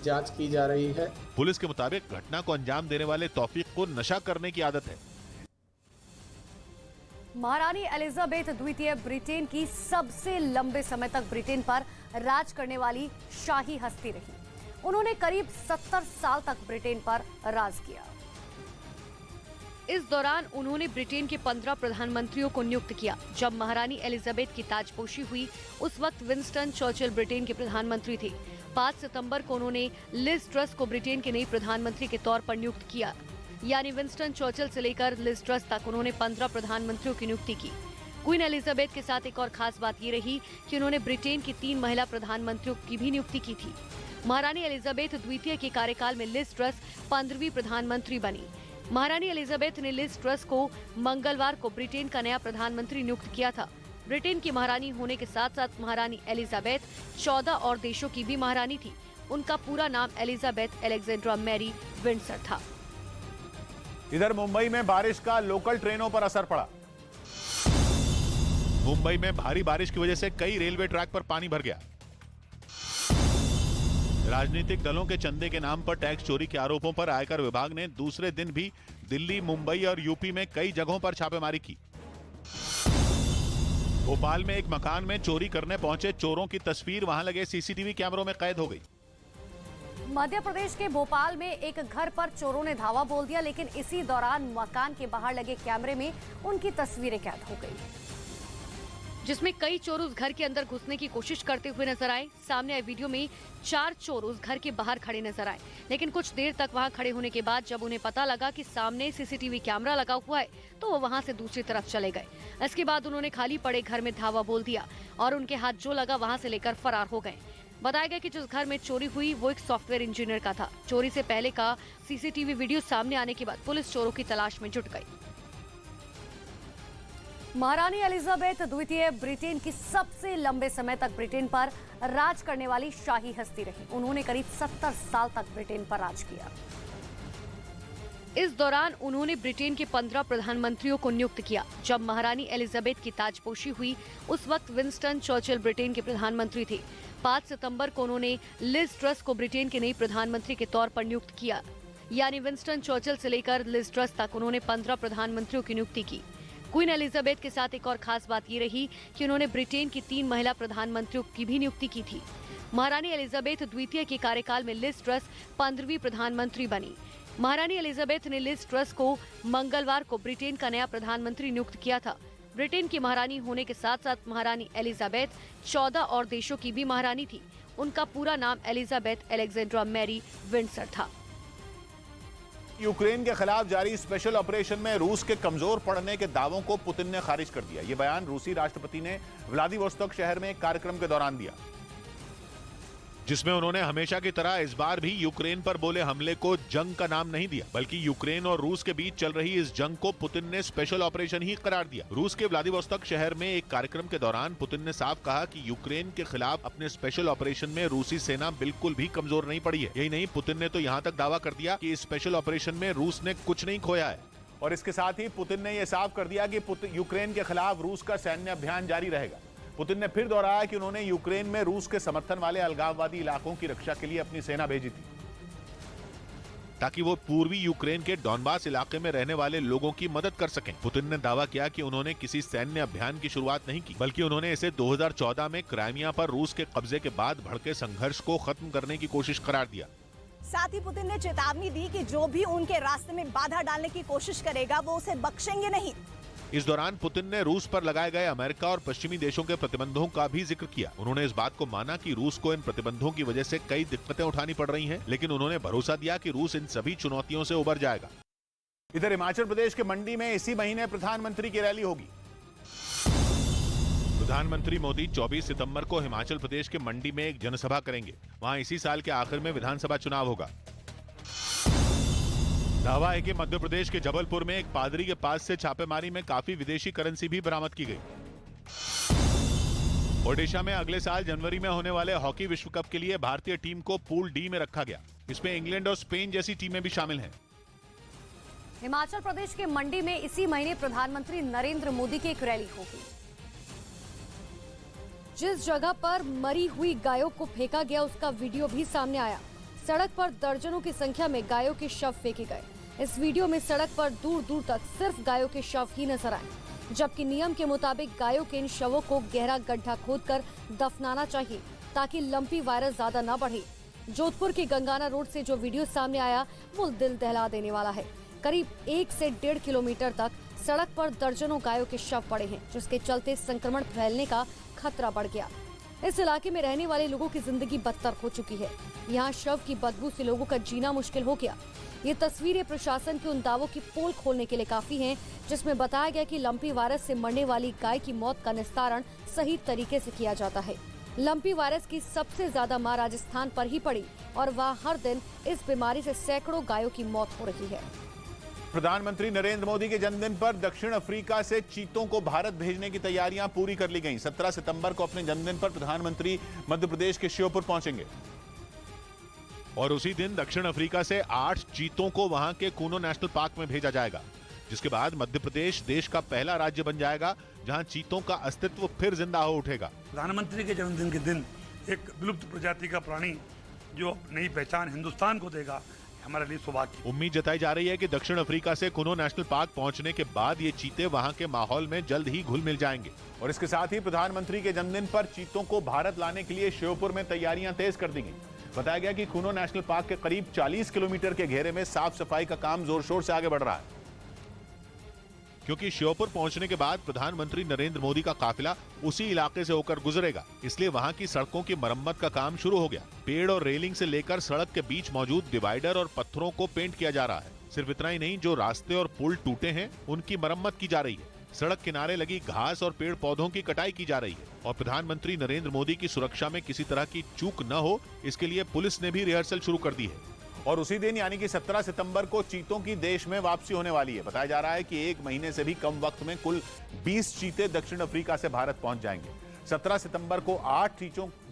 जांच की जा रही है। पुलिस के मुताबिक घटना को अंजाम देने वाले तौफीक को नशा करने की आदत है। महारानी एलिजाबेथ द्वितीय ब्रिटेन की सबसे लंबे समय तक ब्रिटेन पर राज करने वाली शाही हस्ती रही। उन्होंने करीब 70 साल तक ब्रिटेन पर राज किया। इस दौरान उन्होंने ब्रिटेन के 15 प्रधानमंत्रियों को नियुक्त किया। जब महारानी एलिजाबेथ की ताजपोशी हुई, उस वक्त विंस्टन चर्चिल ब्रिटेन के प्रधानमंत्री थे। 5 सितंबर को उन्होंने लिज ट्रस को ब्रिटेन के नई प्रधानमंत्री के तौर पर नियुक्त किया। यानी विंस्टन चर्चिल से लेकर लिज ट्रस तक उन्होंने 15 प्रधानमंत्रियों की नियुक्ति की। क्वीन एलिजाबेथ के साथ एक और खास बात ये रही कि उन्होंने ब्रिटेन की 3 महिला प्रधानमंत्रियों की भी नियुक्ति की थी। महारानी एलिजाबेथ द्वितीय के कार्यकाल में लिज ट्रस 15वीं प्रधानमंत्री बनी। महारानी एलिजाबेथ ने लिज ट्रस को मंगलवार को ब्रिटेन का नया प्रधानमंत्री नियुक्त किया था। ब्रिटेन की महारानी होने के साथ साथ महारानी एलिजाबेथ 14 और देशों की भी महारानी थी। उनका पूरा नाम एलिजाबेथ अलेक्जेंड्रा मैरी विंडसर था। इधर मुंबई में बारिश का लोकल ट्रेनों पर असर पड़ा। मुंबई में भारी बारिश की वजह से कई रेलवे ट्रैक पर पानी भर गया। राजनीतिक दलों के चंदे के नाम पर टैक्स चोरी के आरोपों पर आयकर विभाग ने दूसरे दिन भी दिल्ली, मुंबई और यूपी में कई जगहों पर छापेमारी की। भोपाल में एक मकान में चोरी करने पहुंचे चोरों की तस्वीर वहां लगे सीसीटीवी कैमरों में कैद हो गई। मध्य प्रदेश के भोपाल में एक घर पर चोरों ने धावा बोल दिया, लेकिन इसी दौरान मकान के बाहर लगे कैमरे में उनकी तस्वीरें कैद हो गई, जिसमें कई चोर उस घर के अंदर घुसने की कोशिश करते हुए नजर आए। सामने आए वीडियो में 4 चोर उस घर के बाहर खड़े नजर आए, लेकिन कुछ देर तक वहां खड़े होने के बाद जब उन्हें पता लगा कि सामने सीसीटीवी कैमरा लगा हुआ है तो वो वहां से दूसरी तरफ चले गए। इसके बाद उन्होंने खाली पड़े घर में धावा बोल दिया और उनके हाथ जो लगा वहां से लेकर फरार हो गए। बताया गया कि जिस घर में चोरी हुई वो एक सॉफ्टवेयर इंजीनियर का था। चोरी से पहले का सीसीटीवी वीडियो सामने आने के बाद पुलिस चोरों की तलाश में जुट गई। महारानी एलिजाबेथ द्वितीय ब्रिटेन की सबसे लंबे समय तक ब्रिटेन पर राज करने वाली शाही हस्ती रही। उन्होंने करीब 70 साल तक ब्रिटेन पर राज किया। इस दौरान उन्होंने ब्रिटेन के 15 प्रधानमंत्रियों को नियुक्त किया। जब महारानी एलिजाबेथ की ताजपोशी हुई उस वक्त विंस्टन चर्चिल ब्रिटेन के प्रधानमंत्री थे। 5 सितंबर को उन्होंने लिज ट्रस को ब्रिटेन के नई प्रधानमंत्री के तौर पर नियुक्त किया। यानी विंस्टन चर्चिल से लेकर लिज ट्रस तक उन्होंने 15 प्रधानमंत्रियों की नियुक्ति की। क्वीन एलिजाबेथ के साथ एक और खास बात ये रही कि उन्होंने ब्रिटेन की 3 महिला प्रधानमंत्रियों की भी नियुक्ति की थी। महारानी एलिजाबेथ द्वितीय के कार्यकाल में लिज ट्रस 15वीं प्रधानमंत्री बनी। महारानी एलिजाबेथ ने लिज ट्रस को मंगलवार को ब्रिटेन का नया प्रधानमंत्री नियुक्त किया था। ब्रिटेन की महारानी होने के साथ साथ महारानी एलिजाबेथ 14 और देशों की भी महारानी थी। उनका पूरा नाम एलिजाबेथ अलेक्जेंड्रा मैरी विंडसर था। यूक्रेन के खिलाफ जारी स्पेशल ऑपरेशन में रूस के कमजोर पड़ने के दावों को पुतिन ने खारिज कर दिया। यह बयान रूसी राष्ट्रपति ने व्लादिवोस्तोक शहर में एक कार्यक्रम के दौरान दिया, जिसमें उन्होंने हमेशा की तरह इस बार भी यूक्रेन पर बोले हमले को जंग का नाम नहीं दिया, बल्कि यूक्रेन और रूस के बीच चल रही इस जंग को पुतिन ने स्पेशल ऑपरेशन ही करार दिया। रूस के व्लादिवोस्तोक शहर में एक कार्यक्रम के दौरान पुतिन ने साफ कहा कि यूक्रेन के खिलाफ अपने स्पेशल ऑपरेशन में रूसी सेना बिल्कुल भी कमजोर नहीं पड़ी है। यही नहीं, पुतिन ने तो यहाँ तक दावा कर दिया कि इस स्पेशल ऑपरेशन में रूस ने कुछ नहीं खोया है। और इसके साथ ही पुतिन ने यह साफ कर दिया कि यूक्रेन के खिलाफ रूस का सैन्य अभियान जारी रहेगा। पुतिन ने फिर दोहराया कि उन्होंने यूक्रेन में रूस के समर्थन वाले अलगाववादी इलाकों की रक्षा के लिए अपनी सेना भेजी थी, ताकि वो पूर्वी यूक्रेन के डॉनबास इलाके में रहने वाले लोगों की मदद कर सकें। पुतिन ने दावा किया कि उन्होंने किसी सैन्य अभियान की शुरुआत नहीं की, बल्कि उन्होंने इसे 2014 में क्राइमिया पर रूस के कब्जे के बाद भड़के संघर्ष को खत्म करने की कोशिश करार दिया। साथ ही पुतिन ने चेतावनी दी कि जो भी उनके रास्ते में बाधा डालने की कोशिश करेगा वो उसे बख्शेंगे नहीं। इस दौरान पुतिन ने रूस पर लगाए गए अमेरिका और पश्चिमी देशों के प्रतिबंधों का भी जिक्र किया। उन्होंने इस बात को माना कि रूस को इन प्रतिबंधों की वजह से कई दिक्कतें उठानी पड़ रही हैं, लेकिन उन्होंने भरोसा दिया कि रूस इन सभी चुनौतियों से उबर जाएगा। इधर हिमाचल प्रदेश के मंडी में इसी महीने प्रधानमंत्री की रैली होगी। प्रधानमंत्री मोदी 24 सितंबर को हिमाचल प्रदेश के मंडी में एक जनसभा करेंगे। वहां इसी साल के आखिर में विधानसभा चुनाव होगा। दावा है कि मध्य प्रदेश के जबलपुर में एक पादरी के पास से छापेमारी में काफी विदेशी करेंसी भी बरामद की गई। ओडिशा में अगले साल जनवरी में होने वाले हॉकी विश्व कप के लिए भारतीय टीम को पूल डी में रखा गया। इसमें इंग्लैंड और स्पेन जैसी टीमें भी शामिल हैं। हिमाचल प्रदेश के मंडी में इसी महीने प्रधानमंत्री नरेंद्र मोदी की एक रैली होगी। जिस जगह पर मरी हुई गायों को फेंका गया उसका वीडियो भी सामने आया। सड़क पर दर्जनों की संख्या में गायों के शव फेंके गए। इस वीडियो में सड़क पर दूर दूर तक सिर्फ गायों के शव ही नजर आए, जबकि नियम के मुताबिक गायों के इन शवों को गहरा गड्ढा खोदकर दफनाना चाहिए ताकि लंपी वायरस ज्यादा न बढ़े। जोधपुर के गंगाना रोड से जो वीडियो सामने आया वो दिल दहला देने वाला है। करीब 1 से 1.5 किलोमीटर तक सड़क पर दर्जनों गायों के शव पड़े हैं, जिसके चलते संक्रमण फैलने का खतरा बढ़ गया। इस इलाके में रहने वाले लोगों की जिंदगी बदतर हो चुकी है। यहाँ शव की बदबू से लोगों का जीना मुश्किल हो गया। ये तस्वीरें प्रशासन के उन दावों की पोल खोलने के लिए काफी हैं, जिसमें बताया गया कि लंपी वायरस से मरने वाली गाय की मौत का निस्तारण सही तरीके से किया जाता है। लंपी वायरस की सबसे ज्यादा मार राजस्थान पर ही पड़ी और वहाँ हर दिन इस बीमारी से सैकड़ों गायों की मौत हो रही है। प्रधानमंत्री नरेंद्र मोदी के जन्मदिन पर दक्षिण अफ्रीका से चीतों को भारत भेजने की तैयारियां पूरी कर ली गईं। 17 सितंबर को अपने जन्मदिन पर प्रधानमंत्री मध्य प्रदेश के श्योपुर पहुंचेंगे और उसी दिन दक्षिण अफ्रीका से 8 चीतों को वहां के कूनो नेशनल पार्क में भेजा जाएगा, जिसके बाद मध्य प्रदेश देश का पहला राज्य बन जाएगा जहां चीतों का अस्तित्व फिर जिंदा हो उठेगा। प्रधानमंत्री के जन्मदिन के दिन एक विलुप्त प्रजाति का प्राणी जो नई पहचान हिंदुस्तान को देगा, हमारे लिए सौभाग्य। उम्मीद जताई जा रही है कि दक्षिण अफ्रीका से कुनो नेशनल पार्क पहुंचने के बाद ये चीते वहां के माहौल में जल्द ही घुल मिल जाएंगे। और इसके साथ ही प्रधानमंत्री के जन्मदिन पर चीतों को भारत लाने के लिए श्योपुर में तैयारियां तेज कर दी गई। बताया गया कि कुनो नेशनल पार्क के करीब 40 किलोमीटर के घेरे में साफ सफाई का काम जोर शोर से आगे बढ़ रहा है, क्योंकि श्योपुर पहुंचने के बाद प्रधानमंत्री नरेंद्र मोदी का काफिला उसी इलाके से होकर गुजरेगा, इसलिए वहां की सड़कों की मरम्मत का काम शुरू हो गया। पेड़ और रेलिंग से लेकर सड़क के बीच मौजूद डिवाइडर और पत्थरों को पेंट किया जा रहा है। सिर्फ इतना ही नहीं, जो रास्ते और पुल टूटे हैं उनकी मरम्मत की जा रही है। सड़क किनारे लगी घास और पेड़ पौधों की कटाई की जा रही है और प्रधानमंत्री नरेंद्र मोदी की सुरक्षा में किसी तरह की चूक न हो, इसके लिए पुलिस ने भी रिहर्सल शुरू कर दी है। और उसी दिन यानी कि 17 सितंबर को चीतों की देश में वापसी होने वाली है। बताया जा रहा है कि 1 महीने से भी कम वक्त में कुल 20 चीते दक्षिण अफ्रीका से भारत पहुंच जाएंगे। 17 सितंबर को 8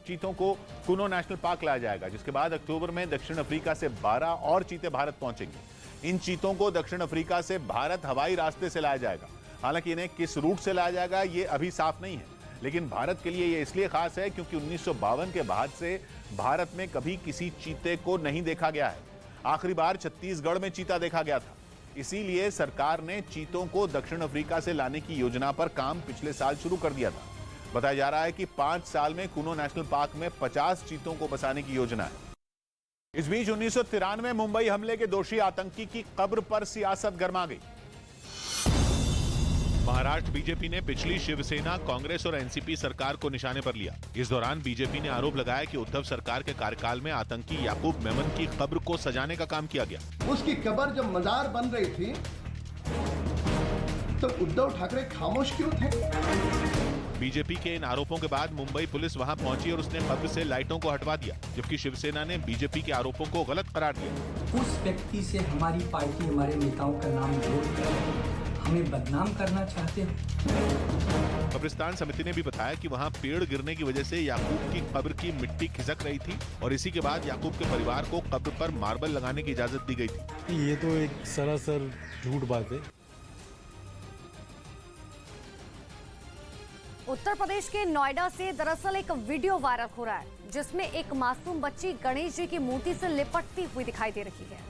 चीतों को कुनो नेशनल पार्क लाया जाएगा, जिसके बाद अक्टूबर में दक्षिण अफ्रीका से 12 और चीते भारत पहुंचेंगे। इन चीतों को दक्षिण अफ्रीका से भारत हवाई रास्ते से लाया जाएगा। हालांकि इन्हें किस रूट से लाया जाएगा ये अभी साफ नहीं है, लेकिन भारत के लिए ये इसलिए खास है क्योंकि 1952 के बाद से भारत में कभी किसी चीते को नहीं देखा गया है। आखिरी बार छत्तीसगढ़ में चीता देखा गया था। इसीलिए सरकार ने चीतों को दक्षिण अफ्रीका से लाने की योजना पर काम पिछले साल शुरू कर दिया था। बताया जा रहा है कि 5 साल में कुनो नेशनल पार्क में 50 चीतों को बसाने की योजना है। इस बीच 1993 मुंबई हमले के दोषी आतंकी की कब्र पर सियासत गर्मा गई। महाराष्ट्र बीजेपी ने पिछली शिवसेना, कांग्रेस और एनसीपी सरकार को निशाने पर लिया। इस दौरान बीजेपी ने आरोप लगाया कि उद्धव सरकार के कार्यकाल में आतंकी याकूब मेमन की कब्र को सजाने का काम किया गया। उसकी कब्र जब मजार बन रही थी तो उद्धव ठाकरे खामोश क्यों थे? बीजेपी के इन आरोपों के बाद मुंबई पुलिस वहां पहुंची और उसने कब्र से लाइटों को हटवा दिया, जबकि शिवसेना ने बीजेपी के आरोपों को गलत करार दिया। उस व्यक्ति से हमारी पार्टी हमारे नेताओं का नाम जोड़कर हमें बदनाम करना चाहते हैं। कब्रिस्तान समिति ने भी बताया कि वहां पेड़ गिरने की वजह से याकूब की कब्र की मिट्टी खिसक रही थी और इसी के बाद याकूब के परिवार को कब्र पर मार्बल लगाने की इजाजत दी गई थी। ये तो एक सरासर झूठ बात है। उत्तर प्रदेश के नोएडा से दरअसल एक वीडियो वायरल हो रहा है, जिसमें एक मासूम बच्ची गणेश जी की मूर्ति से लिपटती हुई दिखाई दे रही है।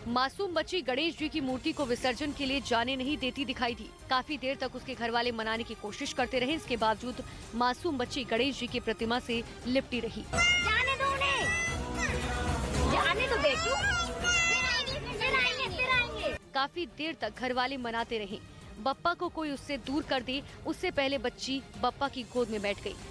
मासूम बच्ची गणेश जी की मूर्ति को विसर्जन के लिए जाने नहीं देती दिखाई दी। काफी देर तक उसके घर वाले मनाने की कोशिश करते रहे, इसके बावजूद मासूम बच्ची गणेश जी की प्रतिमा से लिपटी रही। जाने दो उन्हें, जाने तो देखो, फिर आएंगे। काफी देर तक घर वाले मनाते रहे, बप्पा को कोई उससे दूर कर दे, उससे पहले बच्ची बप्पा की गोद में बैठ गई।